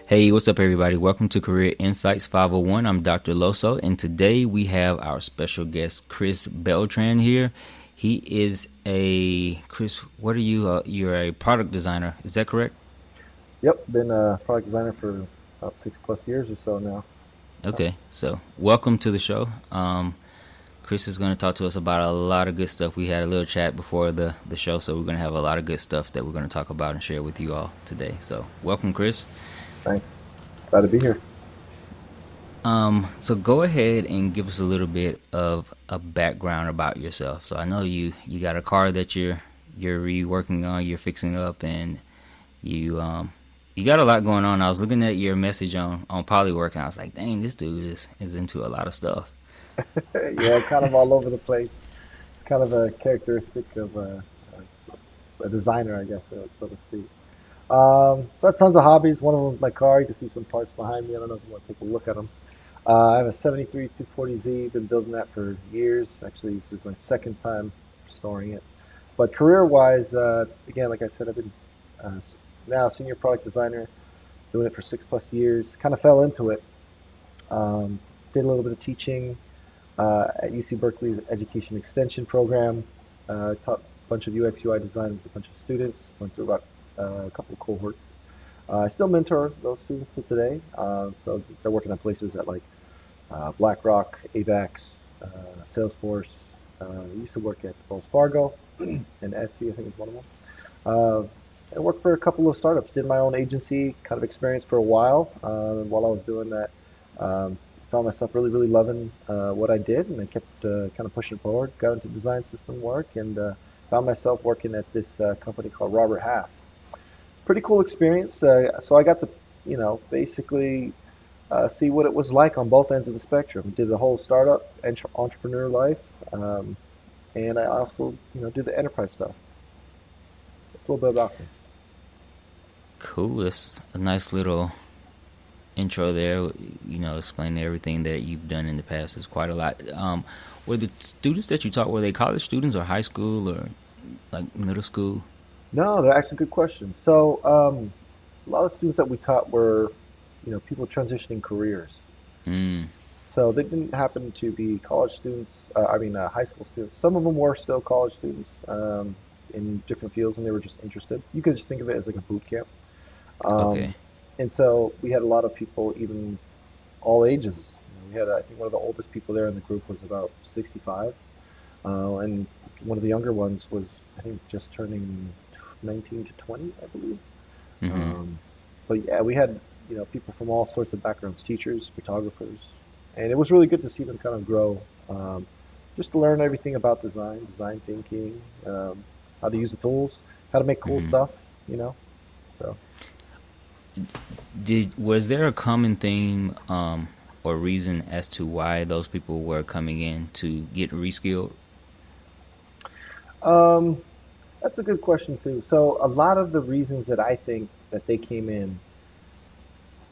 Hey, what's up, everybody? Welcome to Career Insights 501. I'm Dr. Loso, and today we have our special guest, Chris Beltran, here. He is Chris, what are you? You're a product designer, is that correct? Yep, been a product designer for about 6+ years or so now. Okay, so welcome to the show. Chris is going to talk to us about a lot of good stuff. We had a little chat before the show, so we're going to have a lot of good stuff that we're going to talk about and share with you all today. So, welcome, Chris. Thanks. Glad to be here. So go ahead and give us a little bit of a background about yourself. So I know you got a car that you're reworking on, you're fixing up, and you got a lot going on. I was looking at your message on Polywork, and I was like, dang, this dude is into a lot of stuff. Yeah, kind of all over the place. It's kind of a characteristic of a designer, I guess, so to speak. So I have tons of hobbies. One of them is my car. You can see some parts behind me. I don't know if you want to take a look at them. I have a 73 240Z. Been building that for years. Actually, this is my second time restoring it. But career-wise, again, like I said, I've been uh, now a senior product designer, doing it for 6+ years. Kind of fell into it. Um, did a little bit of teaching at UC Berkeley's education extension program. Taught a bunch of UX UI design with a bunch of students. Went through about a couple of cohorts. I still mentor those students to today. So they're working on places at like BlackRock, AVAX, Salesforce. Used to work at Wells Fargo and Etsy, I think is one of them. Uh, I worked for a couple of startups. Did my own agency kind of experience for a while. While I was doing that, found myself really, really loving what I did, and I kept kind of pushing forward. Got into design system work, and found myself working at this company called Robert Half. Pretty cool experience. So I got to, basically see what it was like on both ends of the spectrum. Did the whole startup entrepreneur life, um, and I also, did the enterprise stuff. That's a little bit about me. Cool. That's a nice little intro there. Explaining everything that you've done in the past is quite a lot. Were the students that you taught, were they college students or high school or like middle school? No, they're actually good questions. So a lot of students that we taught were, people transitioning careers. Mm, So they didn't happen to be college students. High school students. Some of them were still college students in different fields, and they were just interested. You could just think of it as like a boot camp. Um, okay. and so we had a lot of people, even all ages. We had, I think, one of the oldest people there in the group was about 65, and one of the younger ones was, I think, just turning 19 to 20, I believe. Mm-hmm. Um, but yeah, we had, people from all sorts of backgrounds, teachers, photographers, and it was really good to see them kind of grow. Um, just to learn everything about design, design thinking, how to use the tools, how to make cool Mm-hmm. stuff, you know. So Did was there a common theme or reason as to why those people were coming in to get reskilled? um, that's a good question too. So a lot of the reasons that I think that they came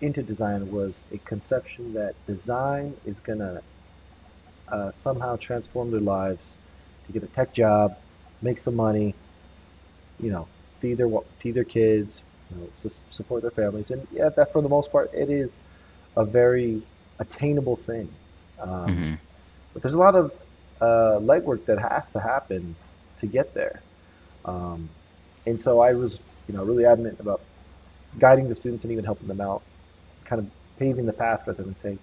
into design was a conception that design is gonna somehow transform their lives to get a tech job, make some money, you know, feed their kids, support their families, and yeah, that for the most part, it is a very attainable thing. Um, Mm-hmm. but there's a lot of legwork that has to happen to get there. Um, and so I was, really adamant about guiding the students and even helping them out, kind of paving the path for them and saying,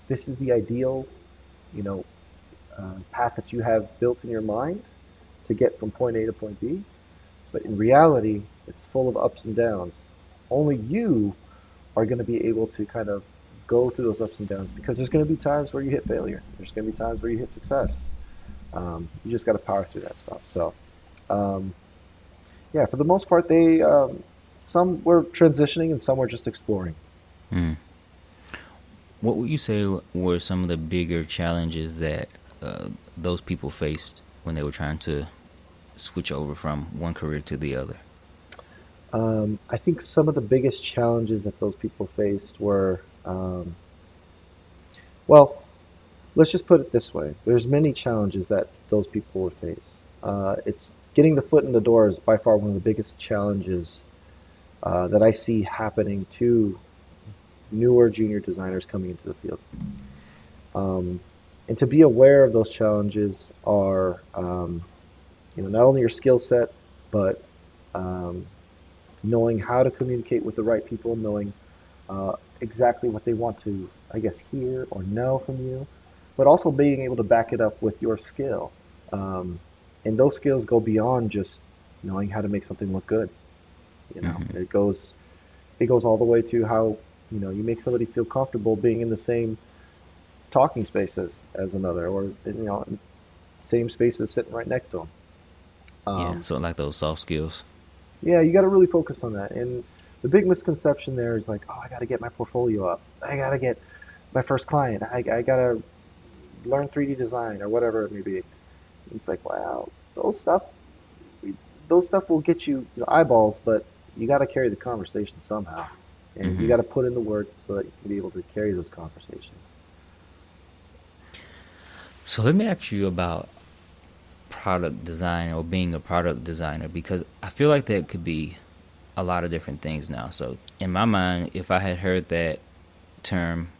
this is the ideal, you know, path that you have built in your mind to get from point A to point B. But in reality, it's full of ups and downs. Only you are going to be able to kind of go through those ups and downs because there's going to be times where you hit failure. There's going to be times where you hit success. You just got to power through that stuff. So, um, yeah, for the most part, they some were transitioning and some were just exploring. Mm. What would you say were some of the bigger challenges that those people faced when they were trying to switch over from one career to the other? I think some of the biggest challenges that those people faced were, well, let's just put it this way. There's many challenges that those people will face. It's getting the foot in the door is by far one of the biggest challenges that I see happening to newer junior designers coming into the field. Um, and to be aware of those challenges are, not only your skill set, but um, knowing how to communicate with the right people, knowing exactly what they want to, I guess, hear or know from you, but also being able to back it up with your skill. Um, and those skills go beyond just knowing how to make something look good. Hmm. It goes all the way to how you make somebody feel comfortable being in the same talking space as another, or same space as sitting right next to them. Yeah, Um, so like those soft skills. yeah, you got to really focus on that. And the big misconception there is like, oh, I got to get my portfolio up. I got to get my first client. I got to learn 3D design or whatever it may be. It's like, wow, those stuff will get you eyeballs, but you got to carry the conversation somehow, and you Hmm. got to put in the work so that you can be able to carry those conversations. So let me ask you about product design or being a product designer, because I feel like that could be a lot of different things now. So in my mind, if I had heard that term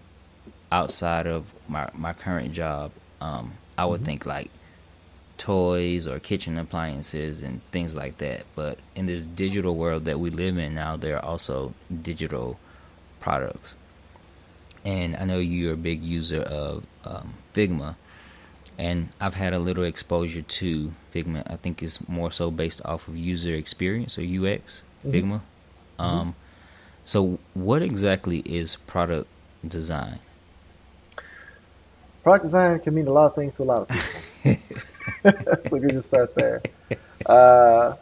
outside of my current job, I would Hmm. think like toys or kitchen appliances and things like that. But in this digital world that we live in now, there are also digital products. And I know you're a big user of Figma, and I've had a little exposure to Figma. I think it's more so based off of user experience or UX, Hmm. Figma. Hmm. So, what exactly is product design? Product design can mean a lot of things to a lot of people. So we just start there. Uh,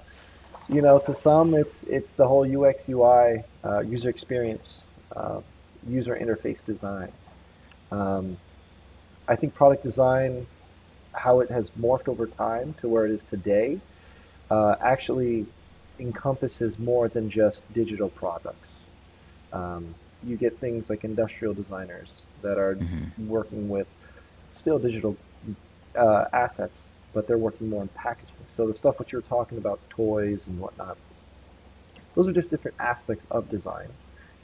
to some, it's the whole UX UI, user experience, user interface design. Um, I think product design, how it has morphed over time to where it is today, actually encompasses more than just digital products. Um, you get things like industrial designers that are Mm-hmm. working with still digital assets, but they're working more in packaging. So the stuff what you're talking about, toys and whatnot, those are just different aspects of design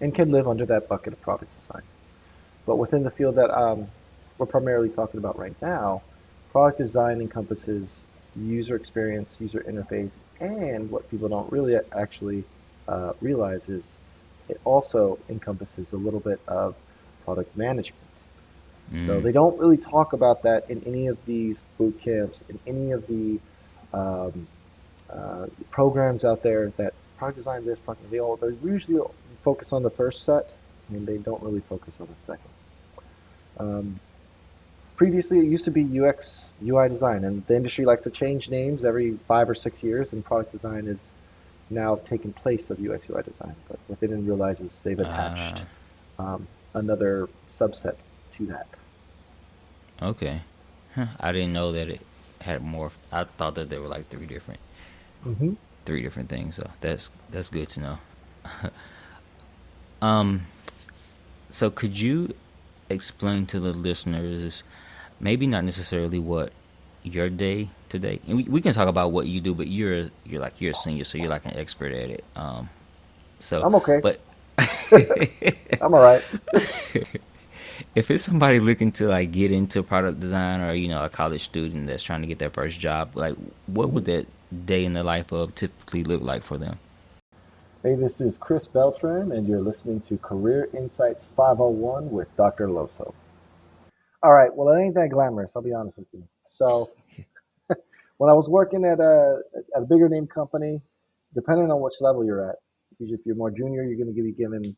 and can live under that bucket of product design. But within the field that we're primarily talking about right now, product design encompasses user experience, user interface, and what people don't really actually realize is it also encompasses a little bit of product management. So Mm. they don't really talk about that in any of these boot camps, in any of the um, programs out there that product design this, product, they usually focus on the first set, and they don't really focus on the second. Um, Previously, it used to be UX UI design, and the industry likes to change names every 5 or 6 years, and product design is now taking place of UX UI design. But what they didn't realize is they've Uh, attached another subset to that. okay. Huh, I didn't know that it had more. I thought that there were like Hmm. three different things. So that's good to know. Um, so could you explain to the listeners, maybe not necessarily what your day today, and we can talk about what you do, but you're a senior, so you're like an expert at it. So, I'm okay. but I'm all right. if it's somebody looking to like get into product design, or a college student that's trying to get their first job, like what Hmm. would that day in the life of typically look like for them? Hey, this is Chris Beltran, and you're listening to Career Insights 501 with Dr. Loso. All right, well, it ain't that glamorous, I'll be honest with you. So, when I was working at a bigger name company, depending on which level you're at, usually if you're more junior, you're going to be given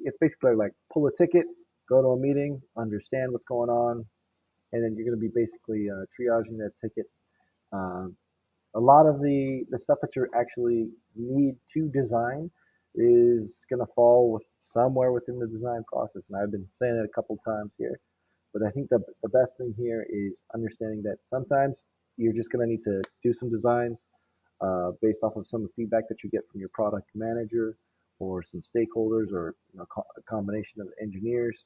it's basically like pull a ticket, go to a meeting, understand what's going on, and then you're going to be basically triaging that ticket. Um, a lot of the stuff that you actually need to design is going to fall somewhere within the design process. And I've been saying it a couple times here, but I think the best thing here is understanding that sometimes you're just going to need to do some designs based off of some of the feedback that you get from your product manager or some stakeholders or a combination of engineers.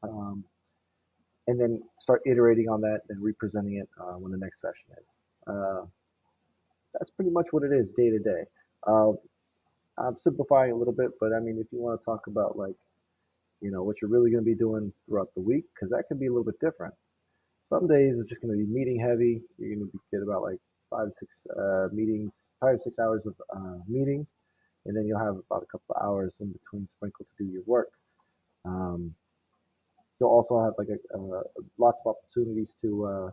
Um, and then start iterating on that and representing it when the next session is. that's pretty much what it is day to day. Uh, I'm simplifying a little bit, but I mean, if you want to talk about like, what you're really going to be doing throughout the week, because that can be a little bit different. Some days it's just going to be meeting heavy. You're going to get about like 5 to 6 meetings, 5 to 6 hours of meetings, and then you'll have about a couple of hours in between sprinkled to do your work. Um, you'll also have like lots of opportunities to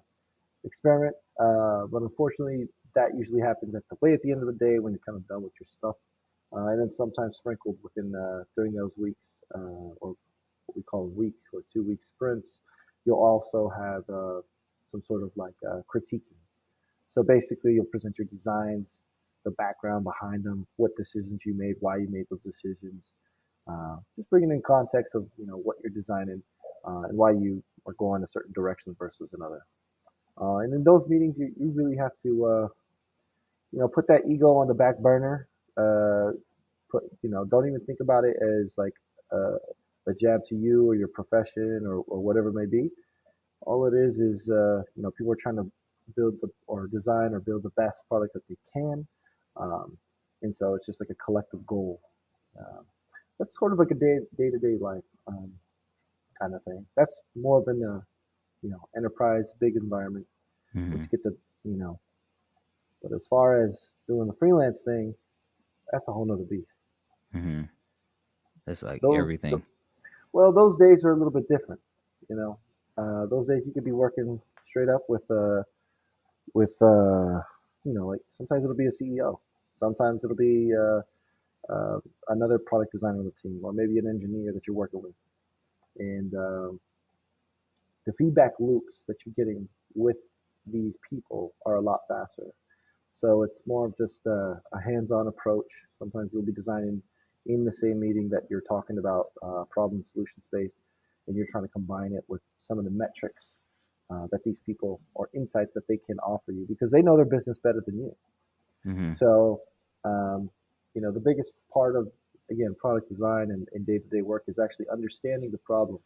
experiment, but unfortunately, that usually happens at the way at the end of the day when you're kind of done with your stuff. And then sometimes sprinkled within during those weeks, or what we call week or 2 week sprints, you'll also have some sort of like critiquing. So basically, you'll present your designs, the background behind them, what decisions you made, why you made those decisions, just bringing in context of what you're designing and why you are going a certain direction versus another. And in those meetings, you really have to put that ego on the back burner. Don't even think about it as like a, a jab to you or your profession or whatever it may be. All it is people are trying to build or design or build the best product that they can, um, and so it's just like a collective goal. Um, that's sort of like a day to day life kind of thing. That's more of an enterprise, big environment, Hmm. which get to you know. But as far as doing the freelance thing, that's a whole nother beast. Hmm. That's like Those everything. well, those days are a little bit different. You know, those days you could be working straight up with like sometimes it'll be a CEO, sometimes it'll be uh, another product designer on the team, or maybe an engineer that you're working with, and the feedback loops that you're getting with these people are a lot faster. So it's more of just a hands-on approach. Sometimes you'll be designing in the same meeting that you're talking about problem solution space, and you're trying to combine it with some of the metrics that these people or insights that they can offer you because they know their business better than you. Hmm. So, um, the biggest part of again product design and day-to-day work is actually understanding the problem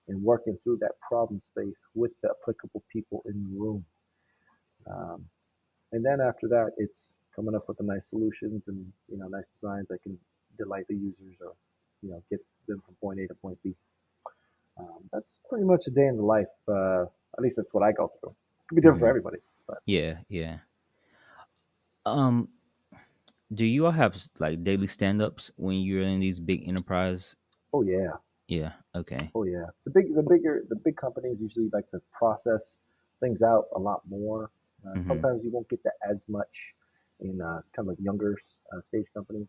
and working through that problem space with the applicable people in the room. Um, and then after that, it's coming up with the nice solutions and nice designs that can delight the users or get them from point A to point B. That's pretty much a day in the life. At least that's what I go through. It could be different for Hmm. everybody, but Yeah, yeah. Um, do you all have like daily stand-ups when you're in these big enterprise? oh yeah, Yeah. Okay. oh yeah. The big companies usually like to process things out a lot more. Hmm. Sometimes you won't get that as much in kind of like younger stage companies.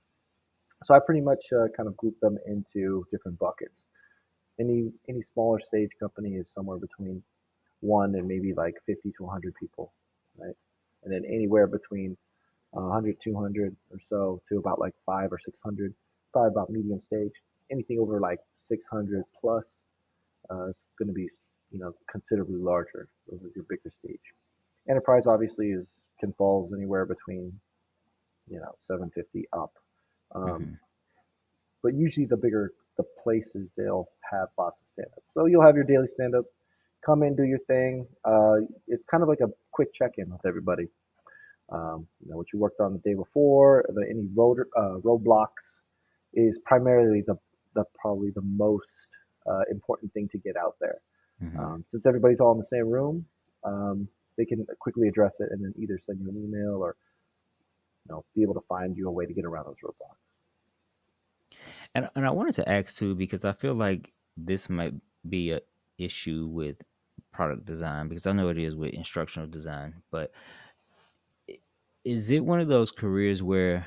So I pretty much kind of group them into different buckets. Any smaller stage company is somewhere between one and maybe like 50 to 100 people, right? And then anywhere between 100, 200 or so to about like 5 or 600, probably about medium stage. Anything over like 600 plus is going to be considerably larger. Those are your bigger stage. Enterprise obviously is can fall anywhere between 750 up. Um, Hmm. but usually the bigger the places, they'll have lots of stand up. So you'll have your daily stand up, come in, do your thing. It's kind of like a quick check in with everybody. What you worked on the day before, any roadblocks is primarily the probably the most important thing to get out there. Hmm. Since everybody's all in the same room, um, they can quickly address it and then either send you an email or be able to find you a way to get around those roadblocks. And I wanted to ask too because I feel like this might be a issue with product design because I know it is with instructional design, but is it one of those careers where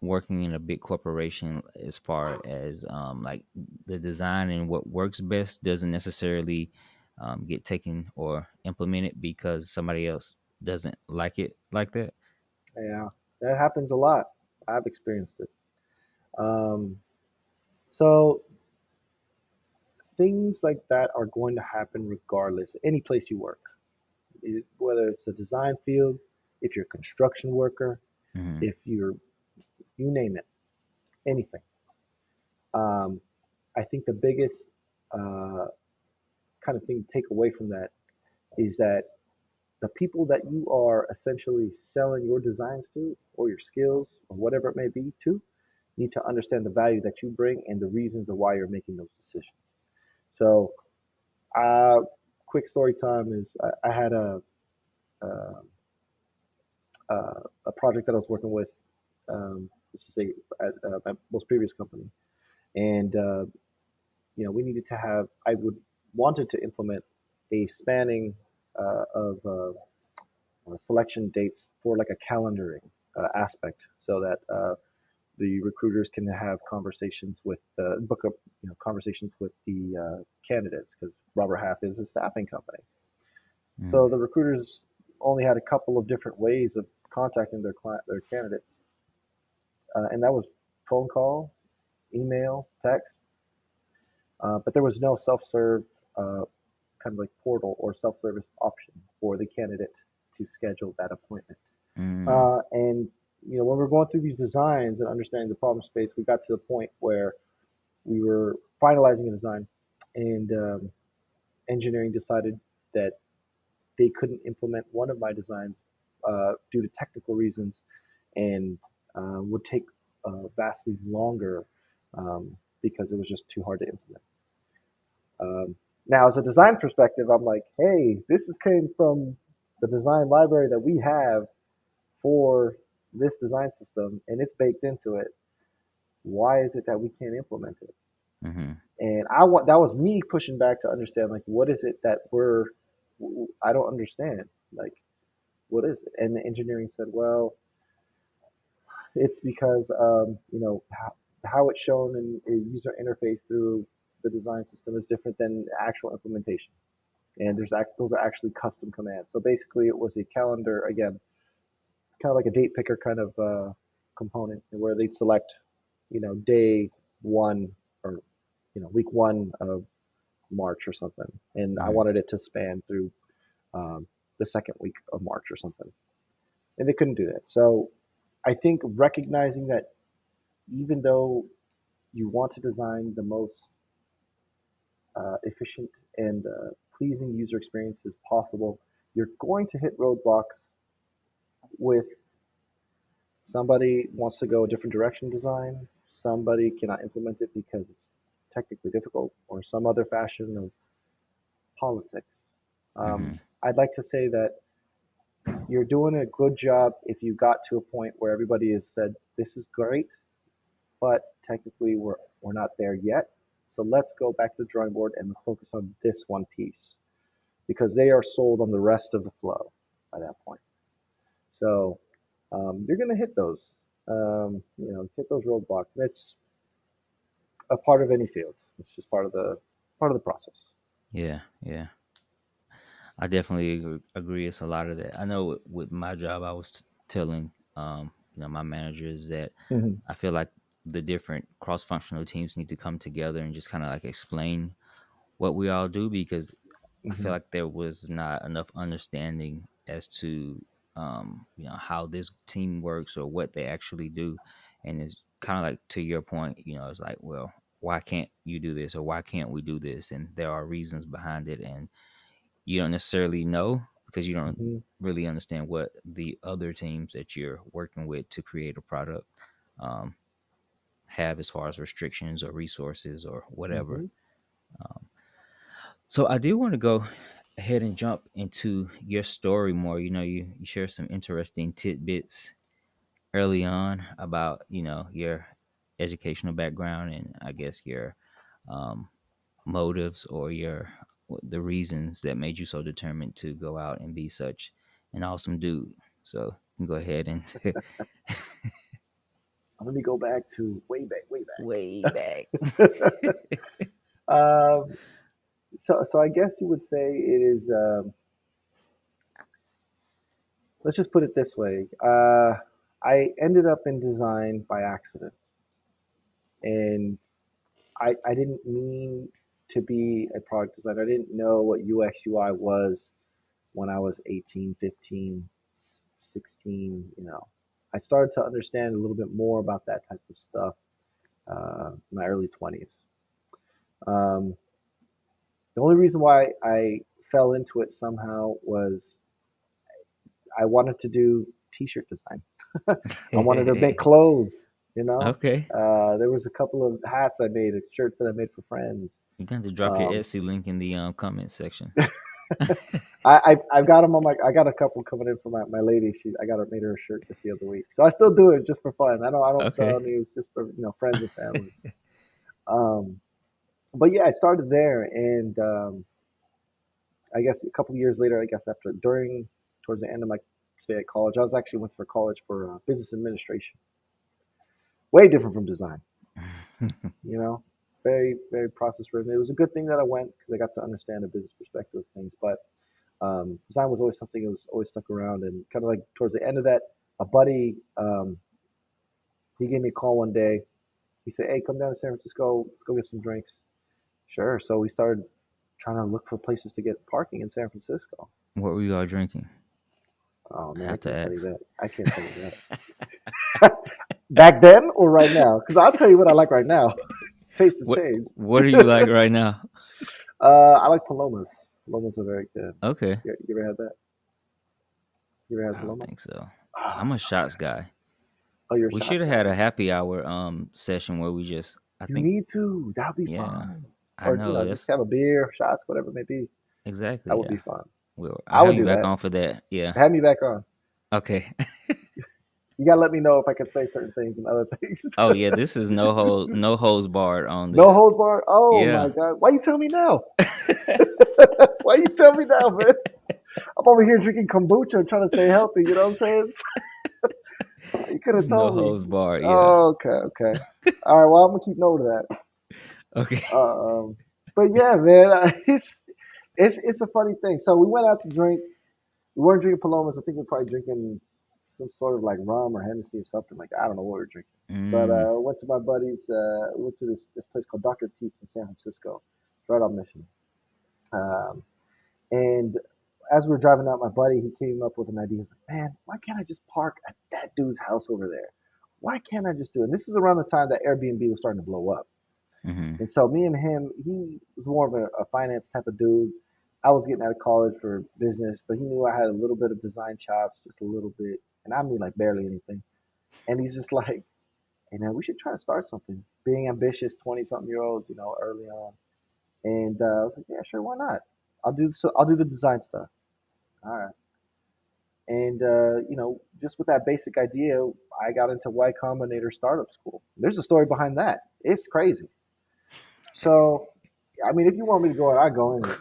working in a big corporation as far as like the design and what works best doesn't necessarily get taken or implemented because somebody else doesn't like it like that? Yeah, that happens a lot. I've experienced it. Um, so things like that are going to happen regardless, any place you work, whether it's the design field, if you're a construction worker, Hmm. if you're, you name it, anything. Um, I think the biggest uh, kind of thing to take away from that is that the people that you are essentially selling your designs to, or your skills, or whatever it may be to, need to understand the value that you bring and the reasons of why you're making those decisions. So, uh, quick story time is I had a, a project that I was working with, let's just say at my most previous company, and we needed to have. I would wanted to implement a spanning of selection dates for like a calendaring aspect, so that the recruiters can have conversations with book up conversations with the candidates because Robert Half is a staffing company. Mm, So the recruiters only had a couple of different ways of contacting their candidates, and that was phone call, email, text. But there was no self-serve kind of like portal or self-service option for the candidate to schedule that appointment. mm, And when we're going through these designs and understanding the problem space, we got to the point where we were finalizing a design, and engineering decided that they couldn't implement one of my designs due to technical reasons, and would take vastly longer because it was just too hard to implement. Now, as a design perspective, I'm like, hey, this is came from the design library that we have for this design system, and it's baked into it. Why is it that we can't implement it? mm-hmm, And I want that was me pushing back to understand like what is it that I don't understand, like what is it? And the engineering said, well, it's because how it's shown in a user interface through the design system is different than actual implementation. And those are actually custom commands. So basically, it was a calendar again, kind of like a date picker kind of component, where they'd select, day one or week one of March or something, and I mm-hmm. wanted it to span through the second week of March or something, and they couldn't do that. So I think recognizing that even though you want to design the most efficient and pleasing user experience as possible, you're going to hit roadblocks with somebody wants to go a different direction design, somebody cannot implement it because it's technically difficult, or some other fashion of politics. Mm-hmm. I'd like to say that you're doing a good job if you got to a point where everybody has said this is great, but technically we're not there yet. So let's go back to the drawing board and let's focus on this one piece because they are sold on the rest of the flow by that point. So you're going to hit those, hit those roadblocks, and it's a part of any field. It's just part of the process. Yeah, yeah. I definitely agree. It's a lot of that. I know with my job, I was telling my managers that Mm-hmm. I feel like the different cross functional teams need to come together and just kind of like explain what we all do because I feel Mm-hmm. like there was not enough understanding as to how this team works or what they actually do, and it's kind of like to your point. It's like, well, why can't you do this or why can't we do this? And there are reasons behind it, and you don't necessarily know because you don't Mm-hmm. really understand what the other teams that you're working with to create a product um, have as far as restrictions or resources or whatever. Mm-hmm. So I do want to go ahead and jump into your story more. You share some interesting tidbits early on about your educational background and I guess your um, motives or the reasons that made you so determined to go out and be such an awesome dude. So you can go ahead and Let me go back to way back, way way back. back. um, so I guess you would say it is. Let's just put it this way. I ended up in design by accident, and I didn't mean to be a product designer. I didn't know what UX UI was when I was 18, 15, 16. I started to understand a little bit more about that type of stuff in my early 20s. Um, the only reason why I fell into it somehow was I wanted to do t-shirt design. I wanted to make clothes, you know. Okay. There was a couple of hats I made, shirts that I made for friends. You're going to drop your Um, Etsy link in the comment section. I've got them on my. I got a couple coming in for my lady. I got her made her a shirt just the other week. So I still do it just for fun. I don't sell Okay. any. It's just for friends and family. Um, but yeah, I started there, and I guess a couple of years later, I guess after during towards the end of my stay at college, I was actually went for college for business administration. Way different from design, you know. Very process driven. It was a good thing that I went because I got to understand the business perspective of things. But design was always something that was always stuck around. And kind of like towards the end of that, a buddy he gave me a call one day. He said, "Hey, come down to San Francisco. Let's go get some drinks." Sure. So we started trying to look for places to get parking in San Francisco. What were you all drinking? Oh I man, I have to can't tell you ask. that. I can't tell you that. Back then or right now? Because I'll tell you what I like right now. Taste has What changed. What are you like right now? I like palomas. Palomas are very good. Okay. You ever had that? You ever had I don't paloma? think so. Ah, I'm a so shots good. guy. Oh, you're a We shot should have had guy. a happy hour session where we just I You think need to. That'd be yeah. fun. I Or know just that's have a beer, shots, whatever it may be. That exactly, would be yeah. fun. I I have would you do back that. on for that. Yeah. Have me back on. Okay. You gotta let me know if I can say certain things and other things. Oh yeah, this is no holds barred on No this. holds barred. Oh my Yeah. god! Why you tell me now? Why you tell me now, man? I'm over here drinking kombucha, trying to stay healthy. You know what I'm saying? You could have There's no told me. holds barred, yeah. Oh, okay, okay. All right. Well, I'm gonna keep note of that. Okay. Um, but yeah, man, it's a funny thing. So we went out to drink. We weren't drinking Palomas. I think we were probably drinking some sort of like rum or Hennessy or something like that. I don't know what we were drinking. But Mm. went to my buddies. Went to this place called Dr. Teats in San Francisco. It's right on Mission. Um, and as we were driving out, my buddy he came up with an idea. He's like, "Man, why can't I just park at that dude's house over there? Why can't I just do it?" And this is around the time that Airbnb was starting to blow up. Mhm. And so me and him, he was more of a finance type of dude. I was getting out of college for business, but he knew I had a little bit of design chops, just a little bit, and I mean like barely anything. And he's just like, "Hey man, we should try to start something." Being ambitious, 20-something-year-olds, early on. And I was like, "Yeah, sure, why not? I'll do the design stuff." All right. And just with that basic idea, I got into Y Combinator Startup School. There's a story behind that. It's crazy. So, I mean, if you want me to go in, I go in it.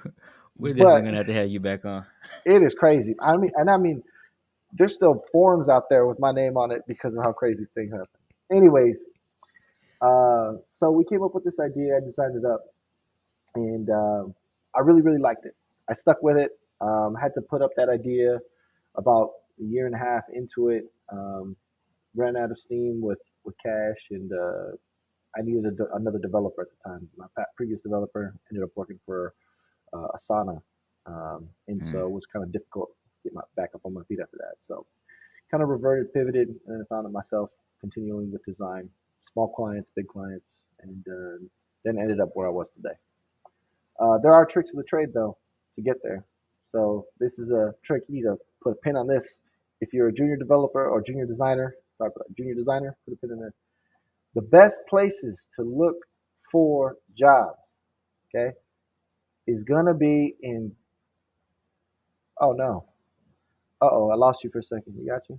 We're definitely But gonna have to have you back on. it is crazy. I mean, there's still forums out there with my name on it because of how crazy things happen. Anyways, so we came up with this idea. I designed it up, and I really, really liked it. I stuck with it. Had to put up that idea about a year and a half into it. Ran out of steam with cash, and I needed another developer at the time. My previous developer ended up working for Asana, and Mm. so it was kind of difficult to get my back up on my feet after that. So kind of reverted, pivoted, and then found it myself continuing with design, small clients, big clients, and then ended up where I was today. There are tricks of the trade though to get there. So this is a trick you need to put a pin on this. If you're a junior developer or junior designer, sorry, junior designer, put a pin in this. The best places to look for jobs, okay, is gonna be in. Oh no. Uh-oh, I lost you for a second. You got you?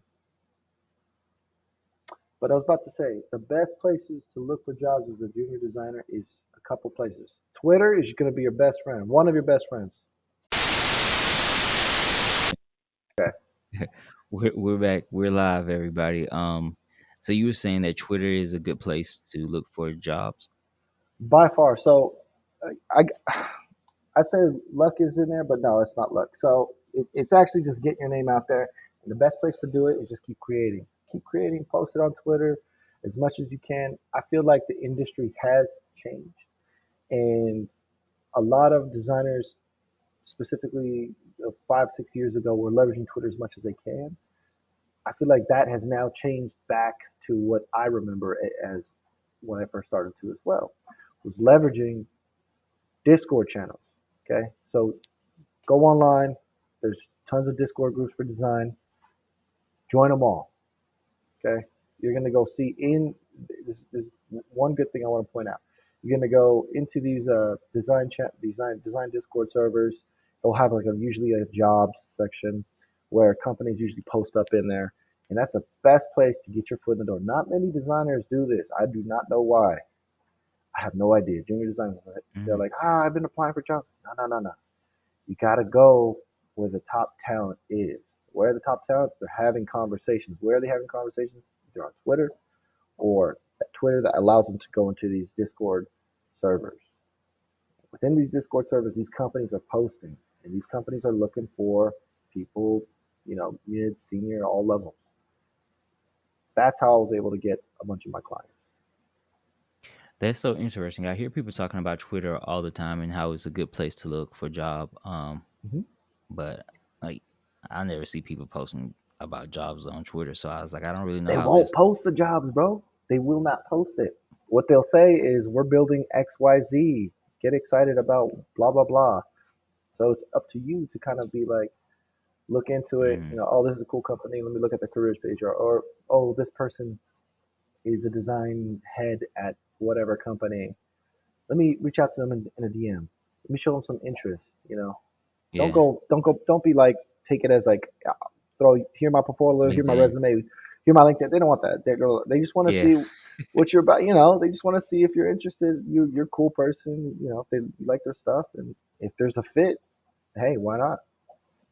But I was about to say, the best places to look for jobs as a junior designer is a couple places. Twitter is going to be your best friend, one of your best friends. Okay. We're back. We're live, everybody. So you were saying that Twitter is a good place to look for jobs. By far. So I say luck is in there, but no, it's not luck. So it's actually just getting your name out there. And the best place to do it is just keep creating. Keep creating, post it on Twitter as much as you can. I feel like the industry has changed. And a lot of designers specifically 5, 6 years ago were leveraging Twitter as much as they can. I feel like that has now changed back to what I remember as when I first started to as well, was leveraging Discord channels. Okay, so go online. There's tons of Discord groups for design. Join them all. Okay, you're gonna go see in this one good thing I want to point out. You're gonna go into these design Discord servers. They'll have like usually a jobs section where companies usually post up in there, and that's the best place to get your foot in the door. Not many designers do this. I do not know why. I have no idea. Junior designers, they're Mm-hmm. like, I've been applying for jobs. No, no, no, no. You gotta go where the top talent is. Where are the top talents? They're having conversations. Where are they having conversations? They're on Twitter or Twitter that allows them to go into these Discord servers. Within these Discord servers, these companies are posting, and these companies are looking for people, mid, senior, all levels. That's how I was able to get a bunch of my clients. That's so interesting. I hear people talking about Twitter all the time and how it's a good place to look for a job. Mm-hmm. But like, I never see people posting about jobs on Twitter. So I was like, I don't really know They how won't this. post the jobs, bro. They will not post it. What they'll say is, we're building XYZ. Get excited about blah, blah, blah. So it's up to you to kind of be like, look into it. Mm-hmm. Oh, this is a cool company. Let me look at the careers page. Or oh, this person is a design head at whatever company. Let me reach out to them in a DM. Let me show them some interest. Yeah. Don't be like, take it as like, throw here my portfolio, here my LinkedIn. resume, here my LinkedIn. They don't want that. They just want to Yeah. see what you're about. They just want to see if you're interested. You're a cool person. If they like their stuff, and if there's a fit, hey, why not?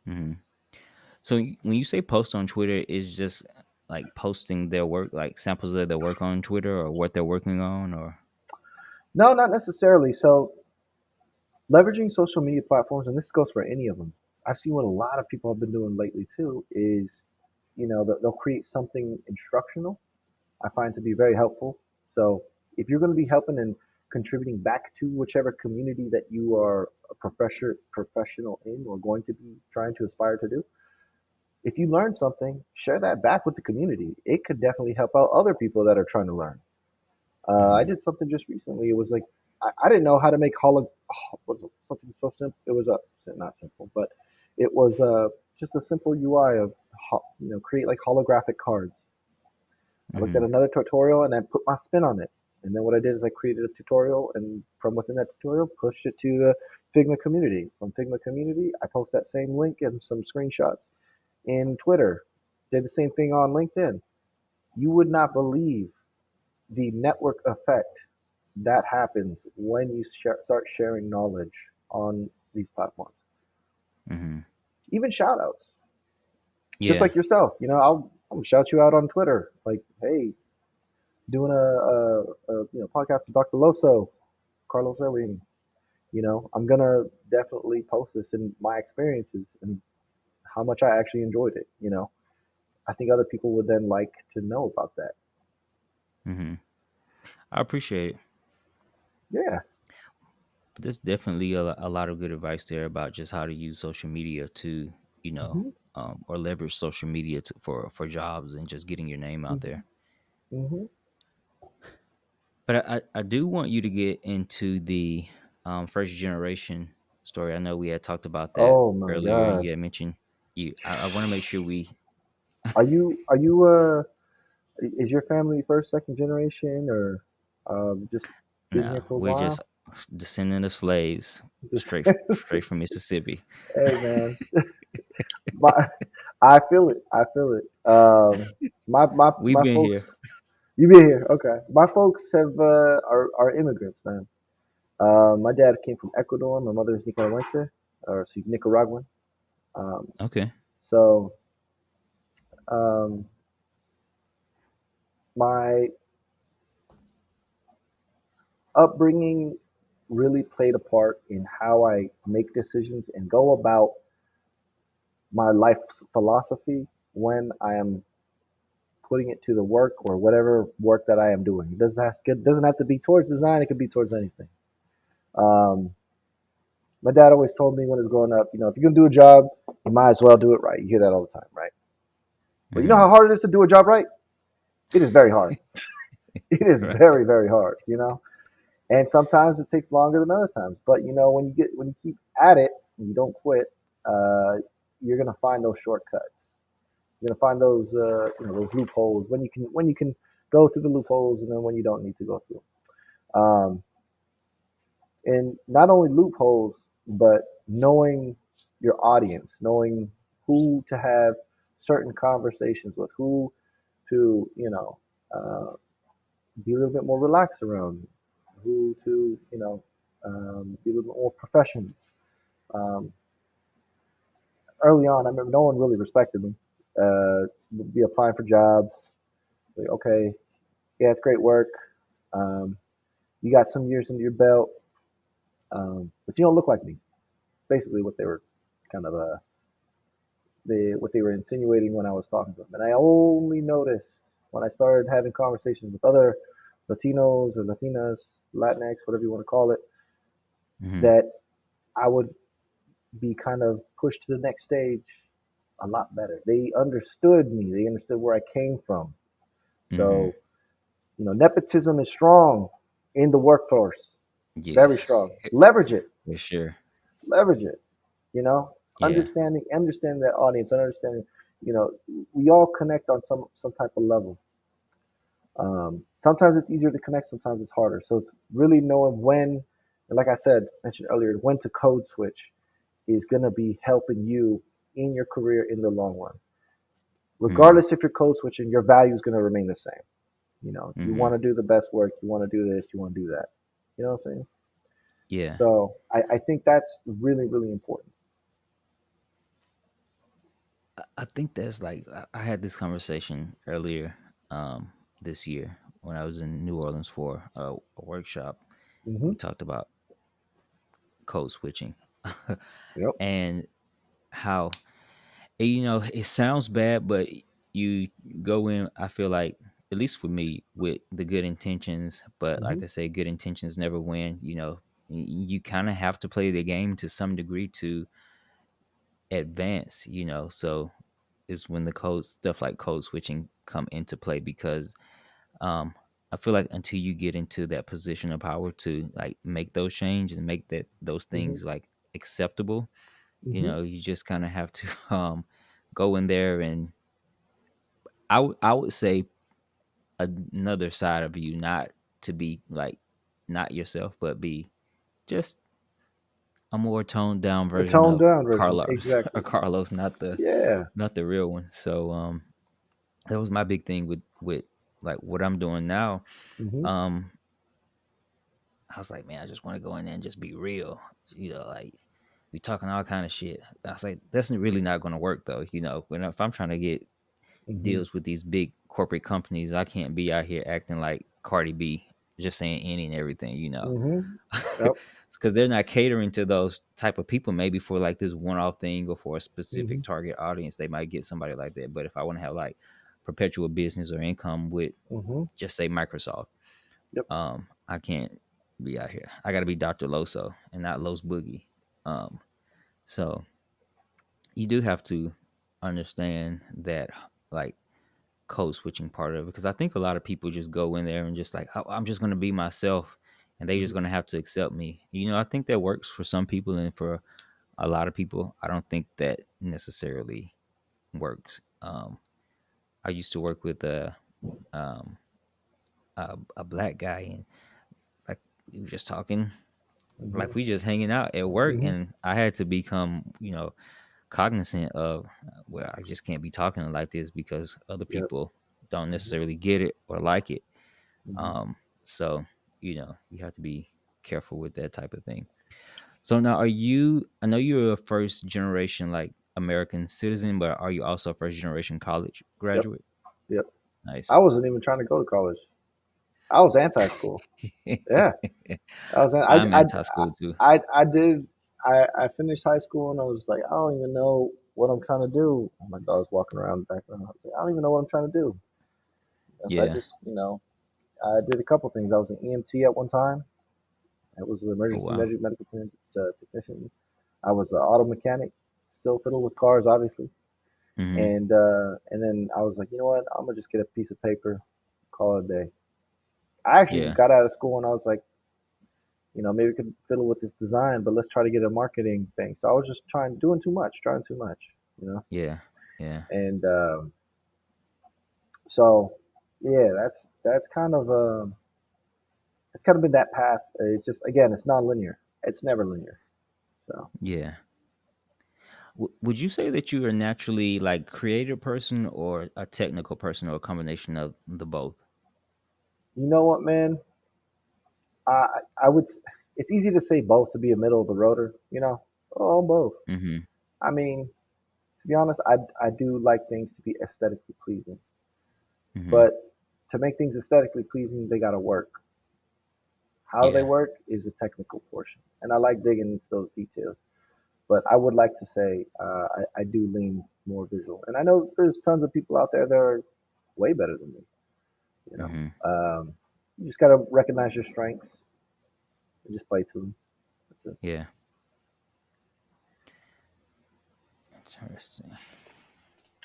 Hmm. So when you say post on Twitter, is just like posting their work, like samples of their work on Twitter or what they're working on, or. No, not necessarily. So leveraging social media platforms, and this goes for any of them. I've seen what a lot of people have been doing lately too is, they'll create something instructional. I find to be very helpful. So if you're going to be helping and contributing back to whichever community that you are a professional in or going to be trying to aspire to do, if you learn something, share that back with the community. It could definitely help out other people that are trying to learn. I Hmm. did something just recently. It was like I didn't know how to make what was it, something so simple. It was not simple, but it was just a simple UI of create like holographic cards. I looked at Hmm. another tutorial and I put my spin on it. And then what I did is I created a tutorial, and from within that tutorial, pushed it to the Figma community. From Figma community, I post that same link and some screenshots in Twitter. Did the same thing on LinkedIn. You would not believe the network effect that happens when you start sharing knowledge on these platforms. Hmm. Even shout outs, just Yeah. like yourself. I'm gonna shout you out on Twitter. Like, hey, doing a podcast with Dr. Loso, Carlos Elliott. I'm gonna definitely post this in my experiences and how much I actually enjoyed it. I think other people would then like to know about that. Hmm. I appreciate it. Yeah. But there's definitely a lot of good advice there about just how to use social media to, you know, Hmm. or leverage social media for jobs and just getting your name out Hmm. there. Hmm. But I do want you to get into the first generation story. I know we had talked about that Oh my earlier, and God. you had mentioned you. I want to make sure we. Are you is your family first, second generation, or just been here No, for a we're just while? descendant of slaves, Just, straight from Mississippi. hey man, my I feel it. I feel it. We've My been here. folks. You been here? Okay. My folks are immigrants, man. My dad came from Ecuador. My mother is Nicaragüense, or Nicaraguan. Um, Okay. so um, my upbringing really played a part in how I make decisions and go about my life philosophy when I am putting it to the work or whatever work that I am doing. It doesn't have to be towards design. It could be towards anything. Um, my dad always told me when I was growing up, if you're gonna do a job, you might as well do it right. You hear that all the time, right? But you know Hmm. how hard it is to do a job right? It is very hard. It is Right. very, very hard. And sometimes it takes longer than other times. But when you keep at it and you don't quit, uh, you're gonna find those shortcuts. You're gonna find those those loopholes when you can go through the loopholes and then when you don't need to go through. Um, and not only loopholes, but knowing your audience, knowing who to have certain conversations with, who to uh, be a little bit more relaxed around, who to be a little bit more professional. Um, Early on, I remember no one really respected me. Would be applying for jobs. Like, okay, yeah, it's great work. Um, you got some years under your belt, but you don't look like me. Basically, what they were kind of what they were insinuating when I was talking to them. And I only noticed when I started having conversations with other Latinos or Latinas, Latinx, whatever you want to call it, Hmm. that I would be kind of pushed to the next stage a lot better. They understood me. They understood where I came from. Hmm. So, nepotism is strong in the workforce. Yeah, Very strong. Leverage it. for sure. Leverage it. You know, Yeah. understanding that audience, understanding, you know, we all connect on some type of level. Sometimes it's easier to connect, sometimes it's harder. So it's really knowing when, and like I said, mentioned earlier, when to code switch is going to be helping you in your career in the long run. Hmm. Regardless if you're code switching, your value is going to remain the same. You Hmm. want to do the best work, you want to do this, you want to do that. You know what I'm saying? Yeah. So I think that's really, really important. I think that's like I had this conversation earlier this year when I was in New Orleans for a workshop. Hmm. We talked about code switching Yep. and how it sounds bad, but you go in. I feel like at least for me with the good intentions, but like Hmm. they say, good intentions never win. You kind of have to play the game to some degree to advance. So is when the code stuff like code switching come into play because um I feel like until you get into that position of power to like make those changes and make those Hmm. things like acceptable, Hmm. you just kind of have to go in there and I would say another side of you, not to be like not yourself, but be just a more toned down A version toned of down version. Carlos or Exactly. Carlos, Yeah. not the real one. So that was my big thing with like what I'm doing now. Hmm. Um I was like, man, I just want to go in there and just be real. Like we talking all kind of shit. I was like, that's really not going to work though. When if I'm trying to get Hmm. deals with these big corporate companies, I can't be out here acting like Cardi B, just saying any and everything. Hmm. Yep. Because they're not catering to those type of people. Maybe for like this one-off thing or for a Hmm. specific target audience, they might get somebody like that. But if I want to have like perpetual business or income with, Hmm. just say Microsoft, Yep. I can't be out here. I got to be Dr. Loso and not Los Boogie. Um, so you do have to understand that, like, code switching part of it, because I think a lot of people just go in there and just like, "Oh, I'm just going to be myself and they just Hmm. going to have to accept me." I think that works for some people, and for a lot of people, I don't think that necessarily works. I used to work with um, a black guy, and like we were just talking, like Hmm. we just hanging out at work, Hmm. and I had to become, cognizant of, well, I just can't be talking like this because other Yep. people don't Hmm. necessarily get it or like it. Hmm. So you have to be careful with that type of thing. So now, I know you're a first generation like American citizen, but are you also a first generation college Yep. graduate? Yep. I Nice. wasn't even trying to go to college. I was anti-school. Yeah. I was. I'm anti-school too. I did. I finished high school and I was like, I don't even know what I'm trying to do. Oh my God, I was walking around the background. I was like, I don't even know what I'm trying to do. So I Yeah. just, I did a couple things. I was an EMT at one time. I was an Oh emergency wow. medical technician. I was an auto mechanic, still fiddle with cars, obviously. Hmm. And then I was like, you know what? I'm gonna just get a piece of paper, call it a day. I actually Yeah. got out of school and I was like, maybe we could fiddle with this design, but let's try to get a marketing thing. So I was just doing too much, trying too much. Yeah. Yeah. And So yeah, that's kind of it's kind of been that path. It's just again, it's non-linear. It's never linear. So Yeah. Would you say that you are naturally like creative person or a technical person or a combination of the both? you know what, man? I I would. It's easy to say both to be a middle of the roader. Oh, both. Mhm. I mean, to be honest, I do like things to be aesthetically pleasing, Mhm. but to make things aesthetically pleasing, they got to work. How they Yeah. work is the technical portion, and I like digging into those details. But I would like to say I do lean more visual, and I know there's tons of people out there that are way better than me. You know, Mhm. um, you just got to recognize your strengths and just play to them. That's it. Yeah. Interesting.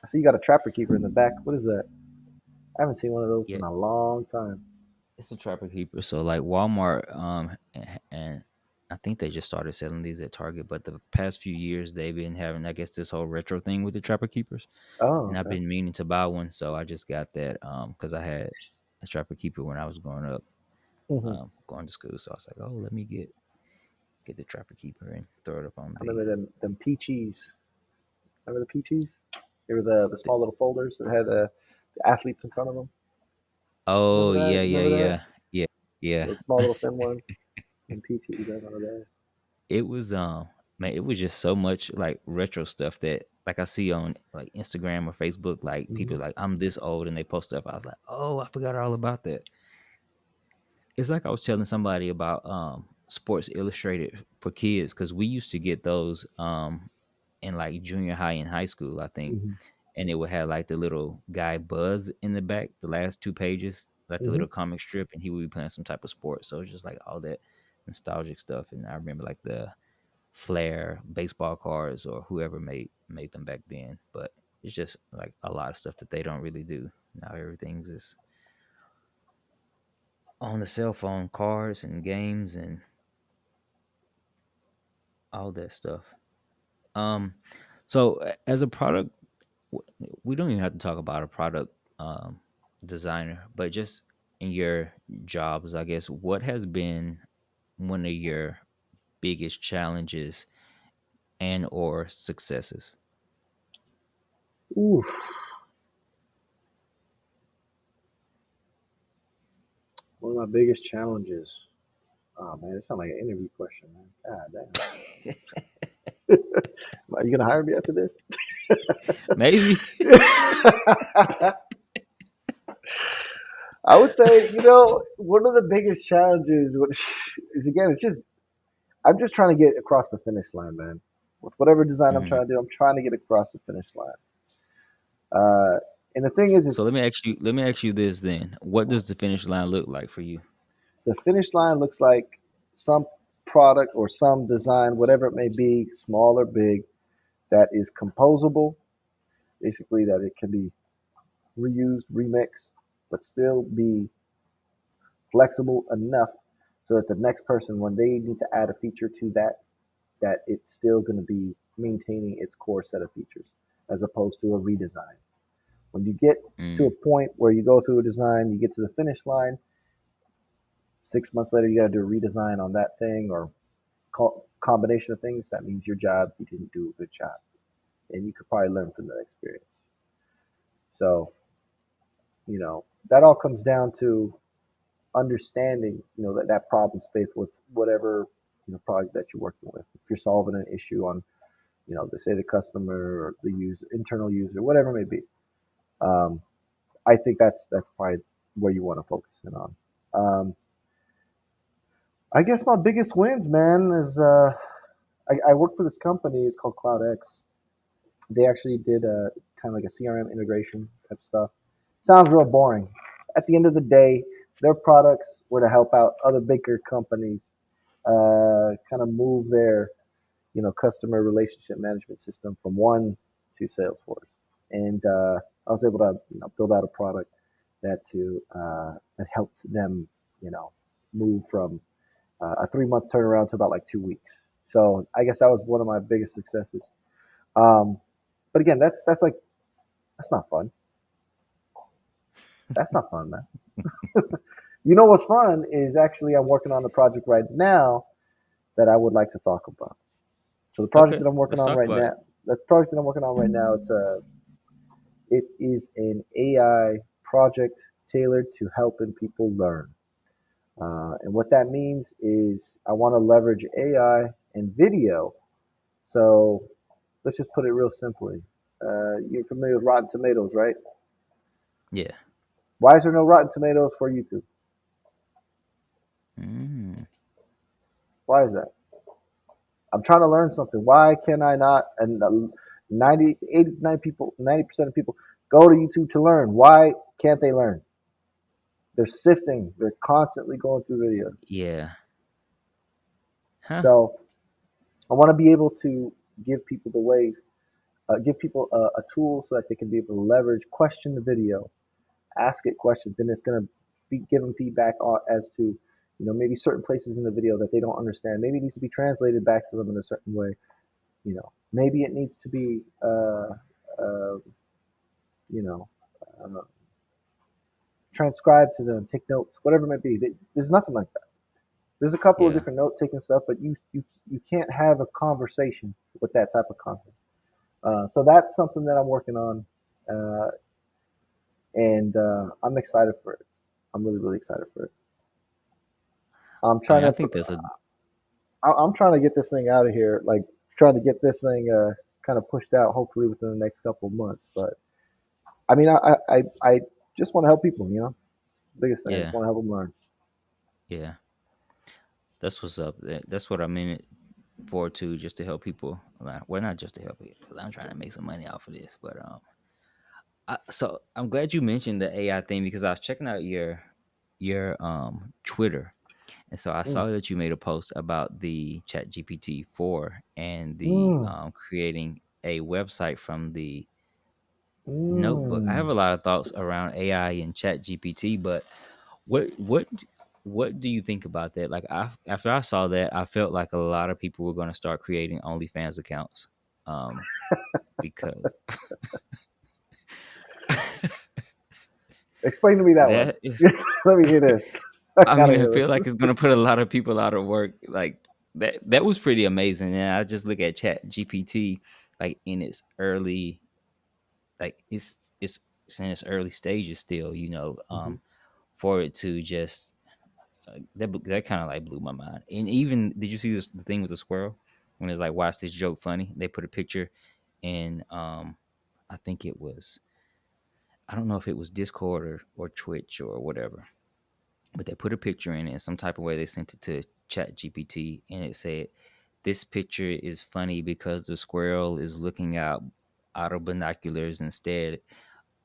I see you got a trapper keeper in the back. What is that? I haven't seen one of those Yeah. in a long time. It's a trapper keeper. So like Walmart, and I think they just started selling these at Target, but the past few years they've been having, I guess, this whole retro thing with the trapper keepers, and Oh, I've okay. been meaning to buy one, so I just got that because I had a trapper keeper when I was growing up, Hmm. going to school. So I was like, oh, let me get the trapper keeper and throw it up on I the. remember them peaches. Remember the peaches? They were the the small little folders that had the athletes in front of them. oh Remember that? yeah, You yeah, remember that? yeah, yeah, yeah. Those small little thin ones. And peaches, I remember those. It was man, it was just so much like retro stuff that like I see on like Instagram or Facebook, like Hmm. people like I'm this old and they post stuff. I was like, oh, I forgot all about that. It's like I was telling somebody about Sports Illustrated for kids because we used to get those in like junior high and high school, I think, Hmm. and it would have like the little guy Buzz in the back, the last two pages, like the Hmm. little comic strip, and he would be playing some type of sport. So it's just like all that nostalgic stuff, and I remember like the Flair baseball cards or whoever made them back then. But it's just like a lot of stuff that they don't really do now. Everything's just on the cell phone, cards and games and all that stuff. Um, so as a product, we don't even have to talk about a product designer, but just in your jobs, I guess, what has been one of your biggest challenges and or successes? Oof. One of my biggest challenges. Oh man, it sounds like an interview question, man. God damn. Are you gonna hire me after this? Maybe. I would say, one of the biggest challenges which is again, it's just I'm just trying to get across the finish line, man. With whatever design I'm Mhm. trying to do, I'm trying to get across the finish line. Uh, and the thing is, So it's let me ask you this then. What does the finish line look like for you? the finish line looks like some product or some design, whatever it may be, small or big, that is composable. Basically, that it can be reused, remixed, but still be flexible enough so that the next person, when they need to add a feature to that it's still going to be maintaining its core set of features, as opposed to a redesign. When you get to a Mm, point where you go through a design, you get to the finish line, 6 months later, you got to do a redesign on that thing or combination of things. That means your job, you didn't do a good job. And you could probably learn from that experience. So, that all comes down to understanding, that problem space with whatever, product that you're working with. If you're solving an issue on, they say the customer or the user, internal user, whatever it may be. Um, I think that's probably where you want to focus in on. I guess my biggest wins, man, is I work for this company. It's called CloudX. They actually did a kind of like a CRM integration type stuff. Sounds real boring. At the end of the day, their products were to help out other bigger companies kind of move their customer relationship management system from one to Salesforce. And I was able to build out a product that helped them move from a 3 month turnaround to about like 2 weeks. So I guess that was one of my biggest successes. Um, but again, that's like that's not fun. That's not fun, man. You know what's fun is actually I'm working on a project right now that I would like to talk about. So the project Okay, that I'm working let's on talk right about now, it. the project that I'm working on right now, it is an AI project tailored to helping people learn. And what that means is I want to leverage AI and video. So let's just put it real simply. You're familiar with Rotten Tomatoes, right? Yeah. Why is there no Rotten Tomatoes for YouTube? Mm, Why is that? I'm trying to learn something. Why can I not? And 90, 89 people, 90% of people go to YouTube to learn. Why can't they learn? They're sifting. They're constantly going through videos. yeah. Huh? So I want to be able to give people the way, give people a tool so that they can be able to leverage, question the video, ask it questions, and it's going to give them feedback as to, maybe certain places in the video that they don't understand. Maybe it needs to be translated back to them in a certain way. Maybe it needs to be, uh, you know, uh, transcribed to them, take notes, whatever it might be. There's nothing like that. There's a couple of Yeah. different note taking stuff, but you can't have a conversation with that type of content. So that's something that I'm working on, uh, and I'm excited for it. I'm really really excited for it. I'm I trying mean, I to think there's a I'm trying to get this thing out of here, like trying to get this thing kind of pushed out, hopefully within the next couple of months. But I mean, I just want to help people. Biggest thing, I just yeah, want to help them learn. yeah. That's what's up. That's what I mean it for too, just to help people. Well, not just to help people, because I'm trying to make some money off of this. But so I'm glad you mentioned the AI thing because I was checking out your Twitter, and so I Mm, saw that you made a post about the Chat GPT 4 and the mm, creating a website from the notebook. I have mm. a lot of thoughts around AI and Chat GPT, but what what what do you think about that? Like, after I saw that, I felt like a lot of people were going to start creating OnlyFans accounts, um, because Explain to me that one. that is. Let me hear this. I I gotta mean, I hear feel this. like it's going to put a lot of people out of work. Like that was pretty amazing. And I just look at Chat GPT, like in its early, like it's in its early stages still. Hmm. For it to just that kind of like blew my mind. And even did you see the thing with the squirrel when it's like, watch this joke funny? They put a picture in I think it was, I don't know if it was Discord or Twitch or whatever, but they put a picture in it in some type of way. They sent it to Chat GPT and it said, this picture is funny because the squirrel is looking out of binoculars instead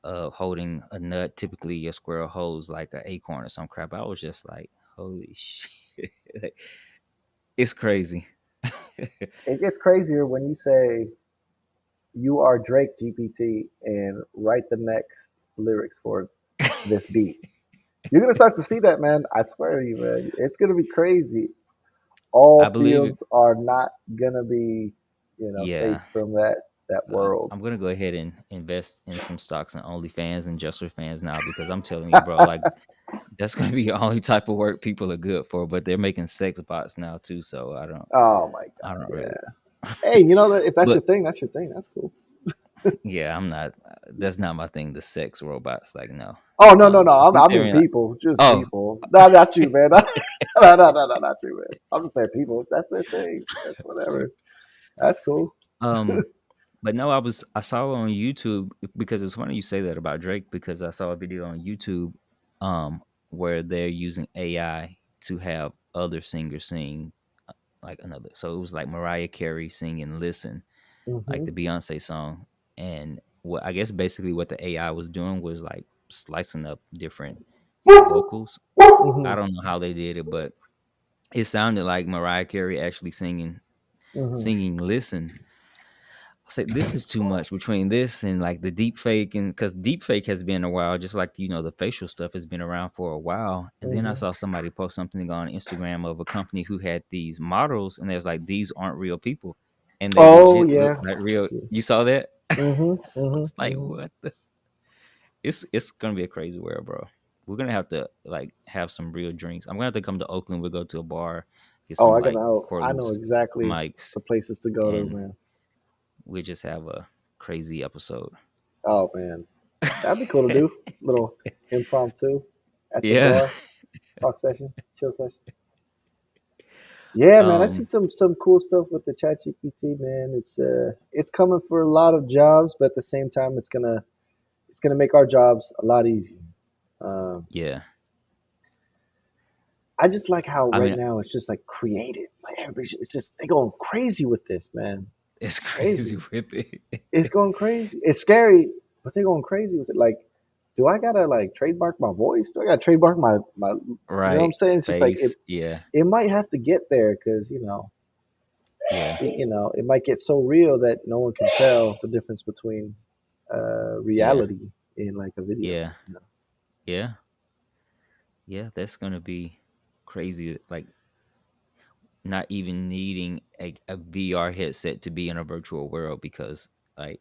of holding a nut. Typically a squirrel holds like an acorn or some crap. I was just like, holy shit. Like, it's crazy. It gets crazier when you say you are Drake GPT and write the next lyrics for this beat. You're gonna start to see that, man. I swear to you, man. It's gonna be crazy. I All believe it. fields are not gonna be, safe Yeah. from that world. I'm gonna go ahead and invest in some stocks in OnlyFans and Just for Fans now, because I'm telling you, bro, like that's gonna be the only type of work people are good for. But they're making sex bots now too, so Oh my I god, don't really. yeah. Hey, if that's your But thing, that's your thing. That's cool. yeah, I'm not. That's not my thing. The sex robots, like, no. Oh no, no, no. I I think they're mean in like, people, just oh, people. No, not you, man. No, no, no, no, not you, man. I'm just saying people. If that's their thing, that's whatever. That's cool. um, but no, I saw on YouTube, because it's funny you say that about Drake, because I saw a video on YouTube, where they're using AI to have other singers sing, like another. So it was like Mariah Carey singing "Listen," like Hmm. the Beyonce song, and what I guess basically what the AI was doing was like slicing up different vocals. I Hmm. don't know how they did it, but it sounded like Mariah Carey actually Hmm. singing "Listen." I was like, this is too much between this and like the deep fake, and because deep fake has been a while, just like the facial stuff has been around for a while. And then I Hmm. saw somebody post something on Instagram of a company who had these models, and there's like, these aren't real people, and they Oh legit look yeah. like real. You saw that? I Hmm. Hmm. was like, Hmm. what? it's gonna be a crazy world, bro. We're gonna have to like have some real drinks. I'm gonna have to come to Oakland. We'll go to a bar, get Oh, some like I know cordless exactly mics, the places to go to, and man. we just have a crazy episode. Oh man, that'd be cool to do. Little impromptu at the Yeah. bar, talk session, chill session. Yeah, man, I see Um. some cool stuff with the Chat GPT, man. It's coming for a lot of jobs, but at the same time, it's gonna make our jobs a lot easier. Um, Yeah. I just like how I right mean, now it's just like creative. Like everybody's it's just they going crazy with this, man. it's crazy Crazy. with it. It's going crazy. It's scary, but they're going crazy with it. Like, do I gotta like trademark my voice? Do I gotta trademark my you know what I'm Right. saying? It's just like Face. Yeah. it might have to get there because Yeah. it might get so real that no one can tell the difference between Yeah. reality in like a video. Yeah. Yeah. Yeah. That's gonna be crazy. Like not even needing a VR headset to be in a virtual world because like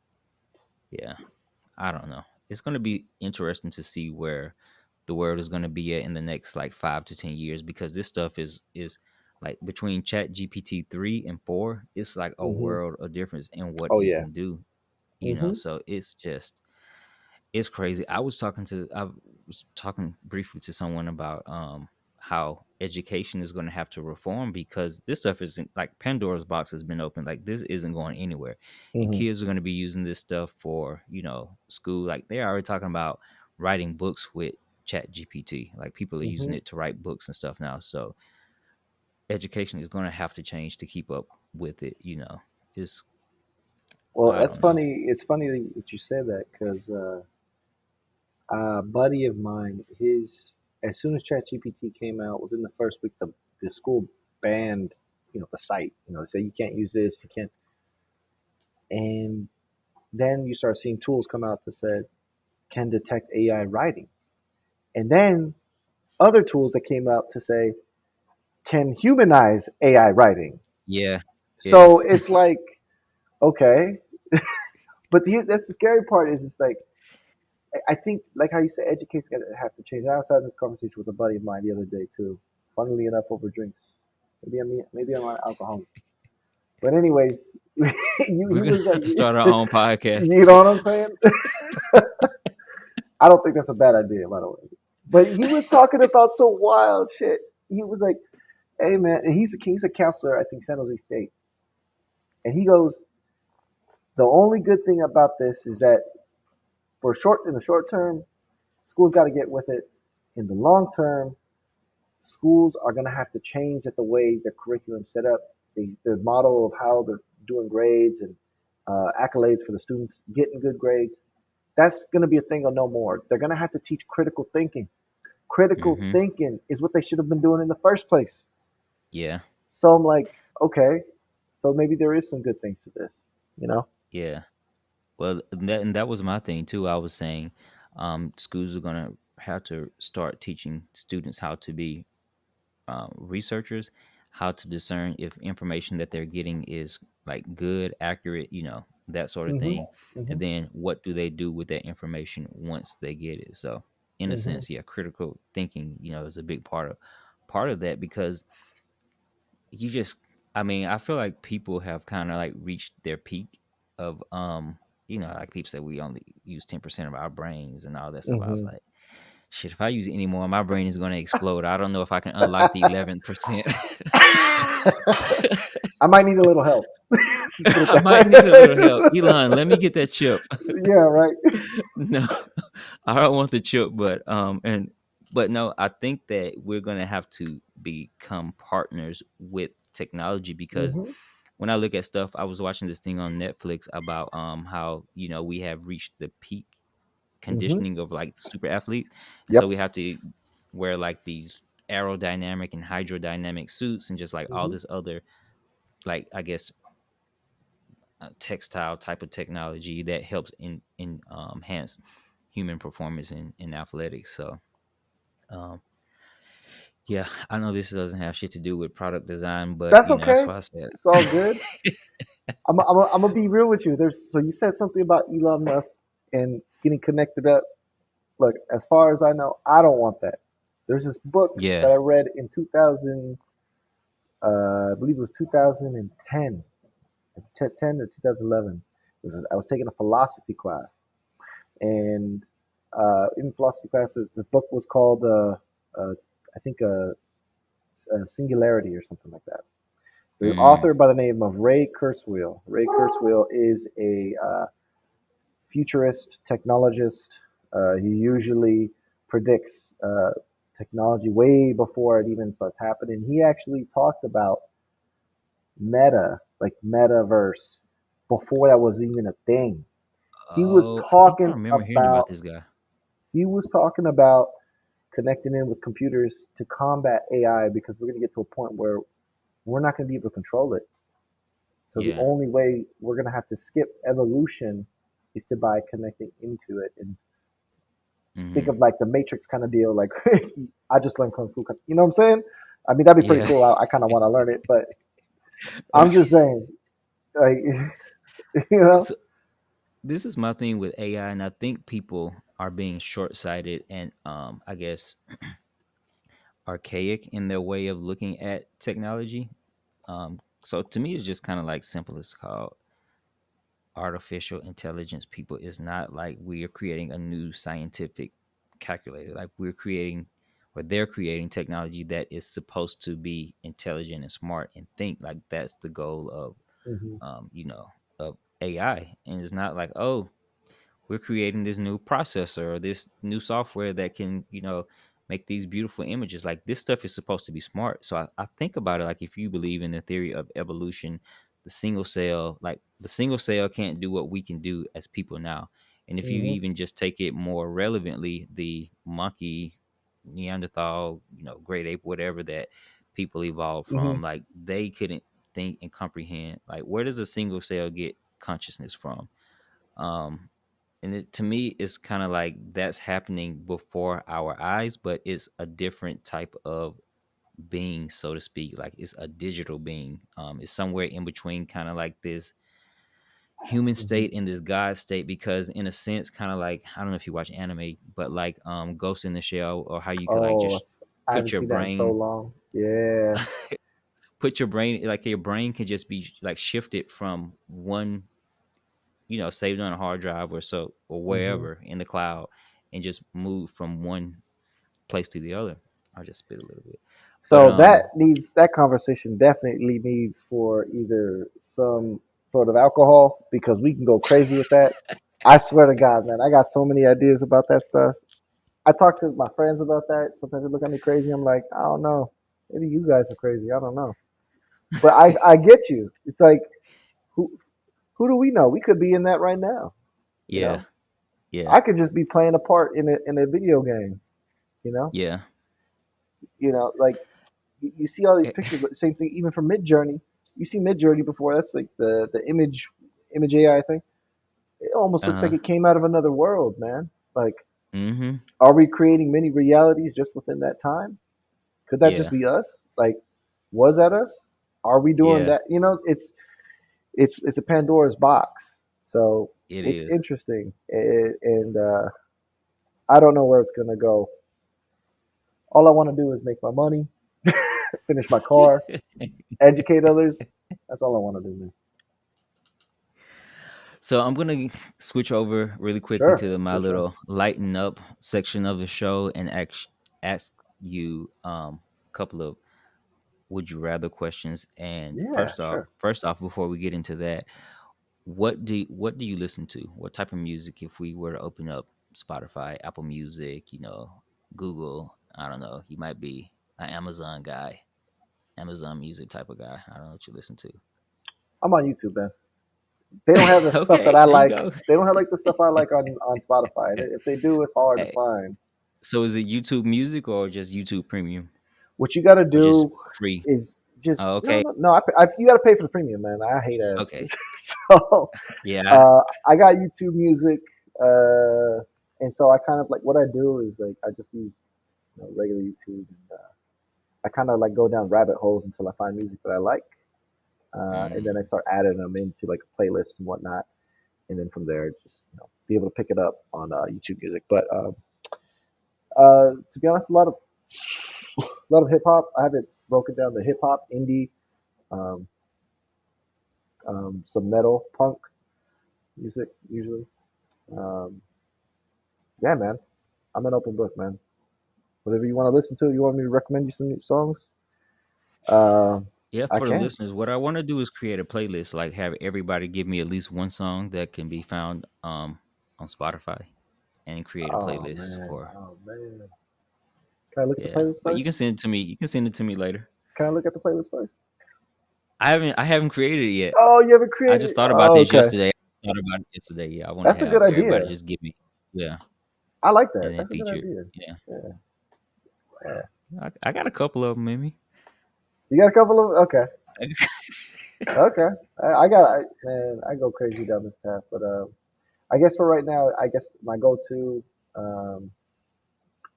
yeah, I don't know. It's going to be interesting to see where the world is going to be at in the next like 5 to 10 years because this stuff is like between Chat GPT 3 and 4, it's like a Hmm. world of difference in what Oh it yeah. can do, Hmm. so it's just it's crazy. I was talking briefly to someone about how education is going to have to reform because this stuff isn't like Pandora's box has been opened. Like this isn't going anywhere, and Hmm. kids are going to be using this stuff for school. Like they're already talking about writing books with Chat GPT. Like people are using Hmm. it to write books and stuff now. So education is going to have to change to keep up with it. Is Well, I that's don't know. funny. It's funny that you said that because a buddy of mine, his as soon as ChatGPT came out, within the first week, the school banned the site. They say you can't use this, you can't, and then you start seeing tools come out that said can detect AI writing, and then other tools that came out to say can humanize AI writing. Yeah, yeah, So it's like okay, but that's the scary part is it's like I think like how you said education's gonna have to change. I was having this conversation with a buddy of mine the other day too. Funnily enough, over drinks. Maybe I'm on alcohol. But anyways, we're he gonna was have like, to start our own you podcast. know what I'm saying? I don't think that's a bad idea, by the way. But he was talking about some wild shit. He was like, "Hey man," and he's a counselor, I think San Jose State, and he goes, "The only good thing about this is that in the short term, schools got to get with it. In the long term, schools are going to have to change at the way their curriculum set up, the model of how they're doing grades and accolades for the students getting good grades. That's going to be a thing of no more. They're going to have to teach critical thinking. Critical Hmm. thinking is what they should have been doing in the first place. Yeah, So I'm like, okay, so maybe there is some good things to this, you know? yeah. Well, and that was my thing too. I was saying, schools are gonna have to start teaching students how to be researchers, how to discern if information that they're getting is like good, accurate, that sort of Mm-hmm. thing, Mm-hmm. and then what do they do with that information once they get it. So, in a Mm-hmm. sense, yeah, critical thinking, is a big part of that because you just I mean, I feel like people have kind of like reached their peak of like people say we only use 10% of our brains and all that stuff. I was Mm-hmm. like, shit, if I use any more, my brain is going to explode. I don't know if I can unlock the 11%. I might need a little help. Just put it I that might need a little help. way. Elon, let me get that chip. Yeah, right. No, I don't want the chip, but no, I think that we're gonna have to become partners with technology because Mm-hmm. when I look at stuff, I was watching this thing on Netflix about how we have reached the peak Mm-hmm. conditioning of like the super athletes, and so Yep. we have to wear like these aerodynamic and hydrodynamic suits and just like all Mm-hmm. this other like I guess textile type of technology that helps enhance human performance in athletics. So um, yeah, I know this doesn't have shit to do with product design, but That's that's okay. why I said It's all good. I'm gonna be real with you. So you said something about Elon Musk and getting connected up. look, as far as I know, I don't want that. There's this book Yeah. that I read in 2000, I believe it was 2010, 10 or 2011. I was taking a philosophy class, and in philosophy class, the book was called, I think, Singularity or something like that. The Mm. author by the name of Ray Kurzweil. Ray Kurzweil is a futurist technologist. He usually predicts technology way before it even starts happening. He actually talked about meta, like metaverse, before that was even a thing. He was Oh, I think I talking remember hearing about about this guy. he was talking about connecting in with computers to combat AI because we're going to get to a point where we're not going to be able to control it. So the Yeah. only way we're going to have to skip evolution is to by connecting into it and think Hmm. of like the Matrix kind of deal. Like I just learned kung fu. You know what I'm saying? I mean, that'd be pretty Yeah. cool. I kind of want to learn it, but I'm Right. just saying, like, you know. So this is my thing with AI, and I think people are being short sighted and I guess archaic in their way of looking at technology. So to me, it's just kind of like simple as called artificial intelligence. People, it's not like we are creating a new scientific calculator. Like we're creating, or they're creating technology that is supposed to be intelligent and smart and think. Like that's the goal of, Hmm. you know, of AI. And it's not like, oh, we're creating this new processor or this new software that can, make these beautiful images. Like this stuff is supposed to be smart. So I think about it like if you believe in the theory of evolution, the single cell can't do what we can do as people now. And if you Hmm. even just take it more relevantly, the monkey, Neanderthal, great ape, whatever that people evolved Hmm. from, like they couldn't think and comprehend. Like where does a single cell get consciousness from? Um, and to me it's kind of like that's happening before our eyes, but it's a different type of being, so to speak. Like it's a digital being. It's somewhere in between, kind of like this human Hmm. state and this god state, because in a sense, kind of like, I don't know if you watch anime, but like Ghost in the Shell, or how you could like Oh, just I haven't put your seen that in so brain long. Yeah. like your brain can just be like shifted from one, saved on a hard drive or so, or Hmm. wherever in the cloud, and just move from one place to the other. I just spit a little bit, but So that conversation definitely needs for either some sort of alcohol because we can go crazy with that. I swear to God, man, I got so many ideas about that stuff. I talk to my friends about that. Sometimes they look at me crazy. I'm like, I don't know. Maybe you guys are crazy. I don't know. But I get you. It's like who who do we know? We could be in that right now. You yeah, know, yeah, I could just be playing a part in a video game. You know, yeah. like you see all these Eh, pictures, but same thing even from Mid Journey. You see Mid Journey before? That's like the image AI thing. It almost looks like uh-huh. it came out of another world, man. Like, Mm-hmm. are we creating many realities just within that time? Could that just Yeah, be us? Like, was that us? Are we doing yeah. that? You know, it's a Pandora's box. So It it's is. interesting, and I don't know where it's gonna go. All I want to do is make my money, finish my car, educate others. That's all I want to do, man. So I'm gonna switch over really quick Sure, into my for sure. little lighten up section of the show and ask you a couple of would you rather questions. And Yeah, first off, sure. before we get into that, what do you listen to? What type of music? If we were to open up Spotify, Apple Music, Google, I don't know, you might be an Amazon guy, Amazon Music type of guy. I don't know what you listen to. I'm on YouTube, man. They don't have the stuff that Okay, I there you like. go. They don't have like the stuff I like on Spotify. And if they do, it's hard to Hey, find. so is it YouTube Music or just YouTube Premium What you got to or just do free? is just Oh, no, okay, no, no. You got to pay for the premium, man. I hate ads. okay, So yeah. I got YouTube Music, and so I kind of like what I do is like I just use regular YouTube, and I kind of like go down rabbit holes until I find music that I like, and then I Mm, start adding them into like a playlist and whatnot, and then from there just be able to pick it up on YouTube Music. But To be honest, a lot of hip hop. I have it broken down to hip hop, indie, um, some metal, punk music usually. Um, yeah, man, I'm an open book, man. Whatever you want to listen to, you want me to recommend you some new songs? Uh, Yeah, I for the can. listeners, what I want to do is create a playlist, like have everybody give me at least one song that can be found on Spotify, and create a playlist for. Oh man. Can I look at the Yeah, playlist but you first? can send it to me. You can send it to me later. Can I look at the playlist first? I haven't created it yet. Oh, you haven't I created just it. thought about Oh, this okay. yesterday. I thought about it yesterday. Yeah, I want to That's a good have everybody idea. just give me. Yeah, I like that. and then That's a good feature. idea. Yeah, Yeah. Yeah. I got a couple of them, maybe. You got a couple of okay. Okay. Man, I go crazy down this path, but I guess for right now, I guess my go-to um,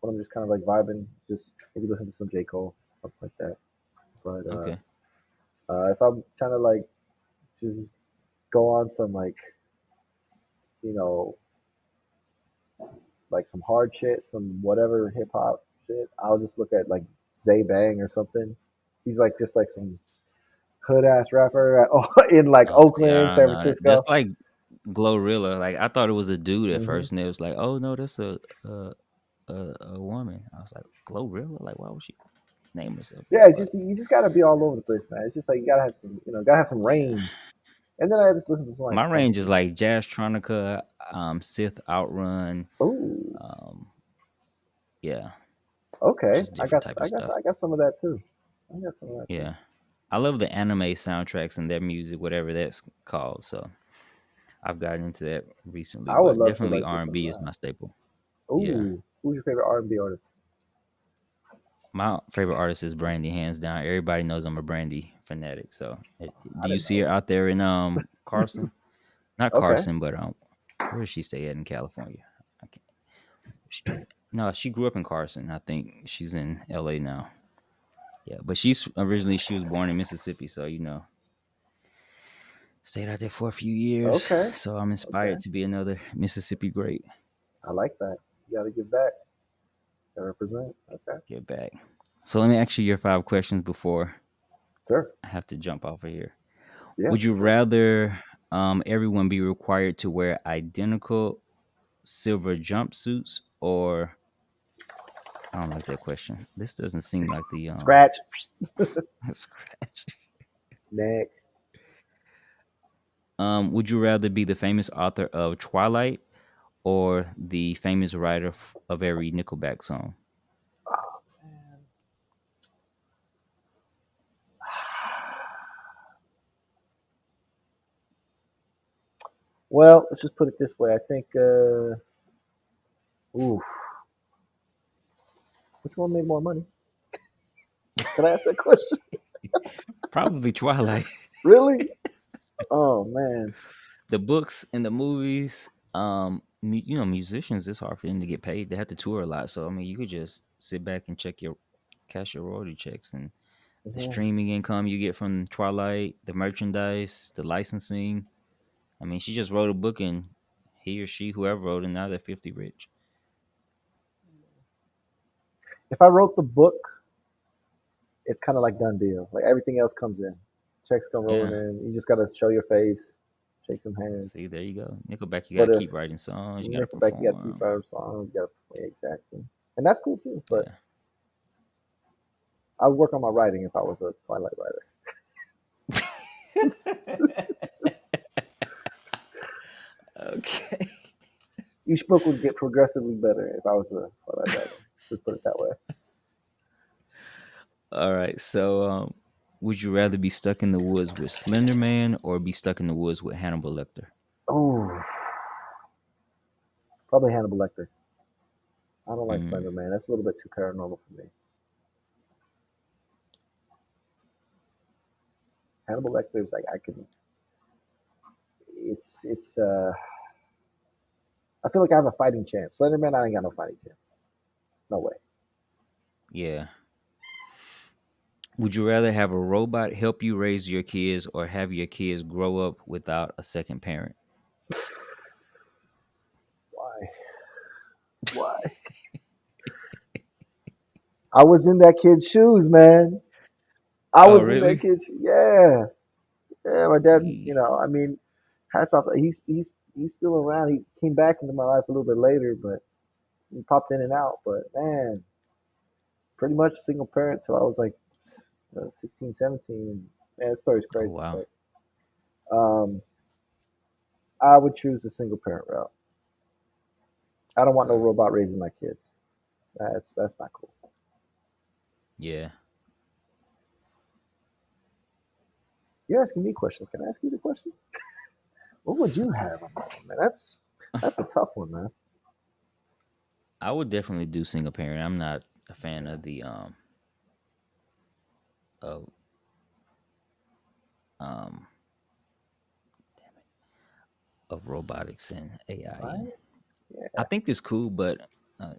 when I'm just kind of like vibing, just maybe listen to some J. Cole, something like that. But Okay. if I'm trying to like just go on some like you know like some hard shit, some whatever hip hop shit, I'll just look at like Zay Bang or something. He's like just like some hood ass rapper in like Oh, see, Oakland, I don't San know. That's Francisco. like Glorilla. Like I thought it was a dude at Hmm. first, and it was like, oh no, that's a woman. I was like, Glorilla. Like, why would she name herself Yeah, that? it's But just you just gotta be all over the place, man. It's just like you gotta have some, gotta have some yeah, range. And then I just listen to some my like punk range is music. like Jazz Tronica, Sith Outrun. Ooh, Um, yeah, okay. just different type of stuff. I got some of that too. I got some of that too. Yeah, I love the anime soundtracks and their music, whatever that's called. So I've gotten into that recently, I would but love to definitely like R and listen to B is that. my staple. Yeah, Ooh, who's your favorite R&B artist? my favorite artist is Brandy, hands down. Everybody knows I'm a Brandy fanatic. So, I do you didn't see know her that. out there in Carson? Not Okay, Carson, but where does she stay at in California? I can't, she, no, she grew up in Carson. I think she's in L.A. now. Yeah, but she was born in Mississippi, so stayed out there for a few years. okay, So I'm okay. inspired to be another Mississippi great. I like that. You gotta give back. Gotta represent. Okay, Get back. So let me ask you your 5 questions before sure. I have to jump off of here. Yeah, Would you sure. rather everyone be required to wear identical silver jumpsuits, or I don't like that question. This doesn't seem like the Scratch. scratch. Next. Would you rather be the famous author of Twilight or the famous writer of every Nickelback song? Oh man. Well, let's just put it this way. I think. Oof. Which one made more money? Can I ask that question? Probably Twilight. Really? Oh man. The books and the movies. Musicians. It's hard for them to get paid. They have to tour a lot. So I mean, you could just sit back and cash your royalty checks, and the Yeah. streaming income you get from Twilight, the merchandise, the licensing. I mean, she just wrote a book, and he or she, whoever wrote it, now they're 50 rich. If I wrote the book, it's kind of like done deal. Like everything else comes in. Checks come rolling Yeah. in. You just gotta show your face, shake some hands. See, there you go. Nickelback, you But gotta if keep writing songs. You gotta Nickelback, you got to keep perform. writing songs. You got to play exactly, and that's cool too. But Yeah. I would work on my writing if I was a Twilight writer. Okay. Each book would get progressively better if I was a Twilight writer. Let's put it that way. All right. So, would you rather be stuck in the woods with Slender Man or be stuck in the woods with Hannibal Lecter? Oh, probably Hannibal Lecter. I don't like Mm, Slender Man. That's a little bit too paranormal for me. Hannibal Lecter is like I can. It's. I feel like I have a fighting chance. Slender Man, I ain't got no fighting chance. No way. yeah. Would you rather have a robot help you raise your kids or have your kids grow up without a second parent? Why? Why? I was in that kid's shoes, man. I Oh, was in that really? kid's. Yeah, yeah. My dad. Ye- I mean, hats off. He's still around. He came back into my life a little bit later, but he popped in and out. But man, pretty much single parent till I was like 16, 17. Man, that story's Oh, crazy, wow. but um, I would choose the single parent route. I don't want no Okay. robot raising my kids. That's not cool. Yeah. You're asking me questions. Can I ask you the questions? What would you have on that one, man? That's a tough one, man. I would definitely do single parent. I'm not a fan of um of robotics and AI. And Right? I Yeah. think it's cool, but uh,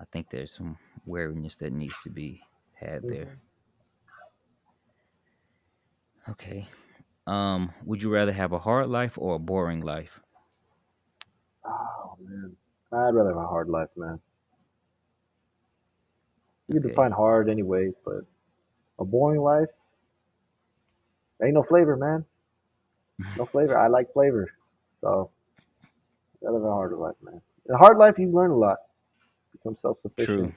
I think there's some wariness that needs to be had there. Hmm. Okay. Would you rather have a hard life or a boring life? Oh man, I'd rather have a hard life, man. You can Okay. define hard anyway, but a boring life ain't no flavor, man. No flavor. I like flavor, so I'd rather have a harder life, man. In a hard life, you learn a lot. Become True. self-sufficient.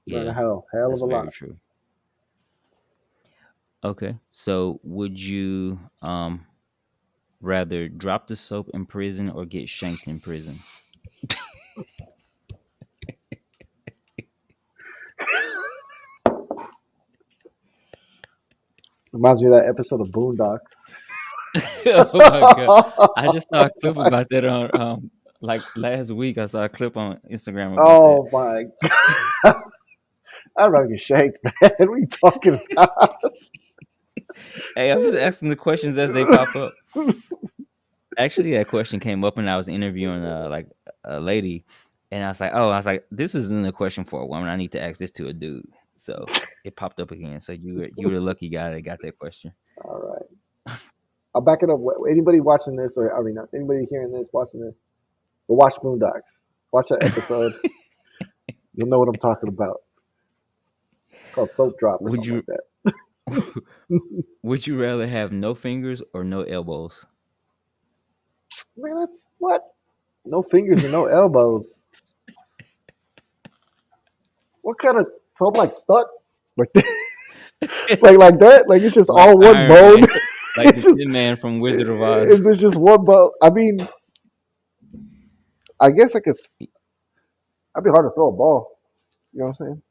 Learn a Yeah, hell of that's a very lot. true. Okay. So, would you rather drop the soap in prison or get shanked in prison? Reminds me of that episode of Boondocks. Oh my god! I just saw a clip about that on like last week. I saw a clip on Instagram about that. Oh my! I'd rather get shanked, man. What are you talking about? Hey, I'm just asking the questions as they pop up. Actually, that question came up when I was interviewing like a lady, and I was like, this isn't a question for a woman. I need to ask this to a dude. So it popped up again. So you were the lucky guy that got that question. All right, I'll back it up. Anybody watching this, or I mean, anybody hearing this, watching this, but watch Boondocks. Watch that episode. You'll know what I'm talking about. It's called Soap Drop or Would something you like that. would you rather have no fingers or no elbows? Man, that's what? No fingers and no elbows. What kind of? So I'm like stuck, like like that. Like it's just Like all one Iron bone. Man, like the It's just Tin Man from Wizard of Oz. is this just one bone? I mean, I guess I could. I'd be hard to throw a ball. You know what I'm saying?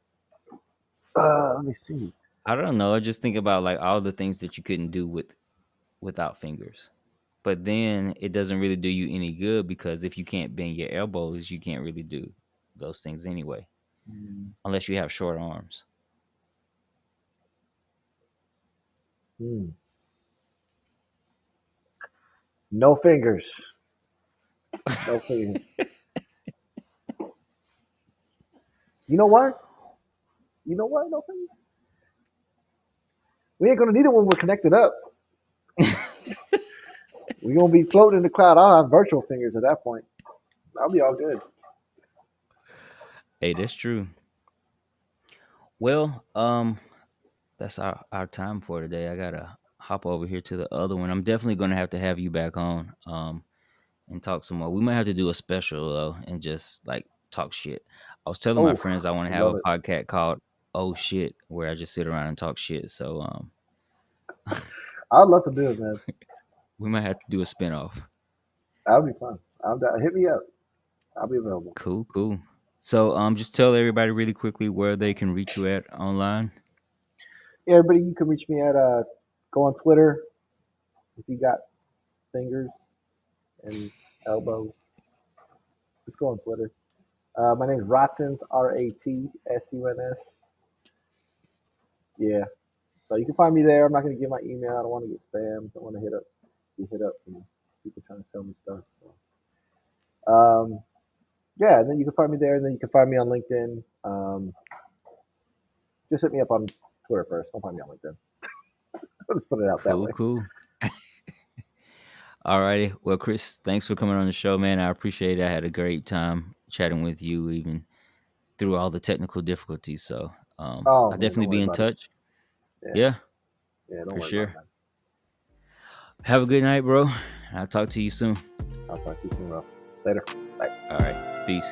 Let me see. I don't know. I just think about like all the things that you couldn't do without fingers. But then it doesn't really do you any good because if you can't bend your elbows, you can't really do those things anyway, unless you have short arms. Hmm. No fingers. No fingers. You know why? You know why? No fingers. We ain't gonna need it when we're connected up. We're gonna be floating in the cloud. I'll have virtual fingers at that point. I'll be all good. Hey, that's true. Well, that's our time for today. I gotta hop over here to the other one. I'm definitely gonna have you back on and talk some more. We might have to do a special though and just like talk shit. I was telling my Oh, friends I want to I have love a it. podcast called "Oh Shit," where I just sit around and talk shit. So I'd love to do it, man. we might have to do a spinoff. That'll be fun. I'm down. Hit me up. I'll be available. Cool, cool. So just tell everybody really quickly where they can reach you at online. Yeah, everybody, you can reach me at go on Twitter if you got fingers and elbows. Just go on Twitter. My name's Rotsons, Ratsuns. Yeah. So you can find me there. I'm not gonna give my email. I don't want to get spammed. I don't want to be hit up from people trying to sell me stuff. So yeah, and then you can find me there, and then you can find me on LinkedIn. Just hit me up on Twitter first. Don't find me on LinkedIn. I'll just put it out that Cool, way. cool. Alrighty. Well, Chris, thanks for coming on the show, man. I appreciate it. I had a great time chatting with you even. through all the technical difficulties. So Oh I'll man, don't definitely worry be in about it. touch. Yeah, Yeah, yeah, don't for worry about it, sure. man. Have a good night, bro. I'll talk to you soon. I'll talk to you soon, bro. Later. Bye. All right. Peace.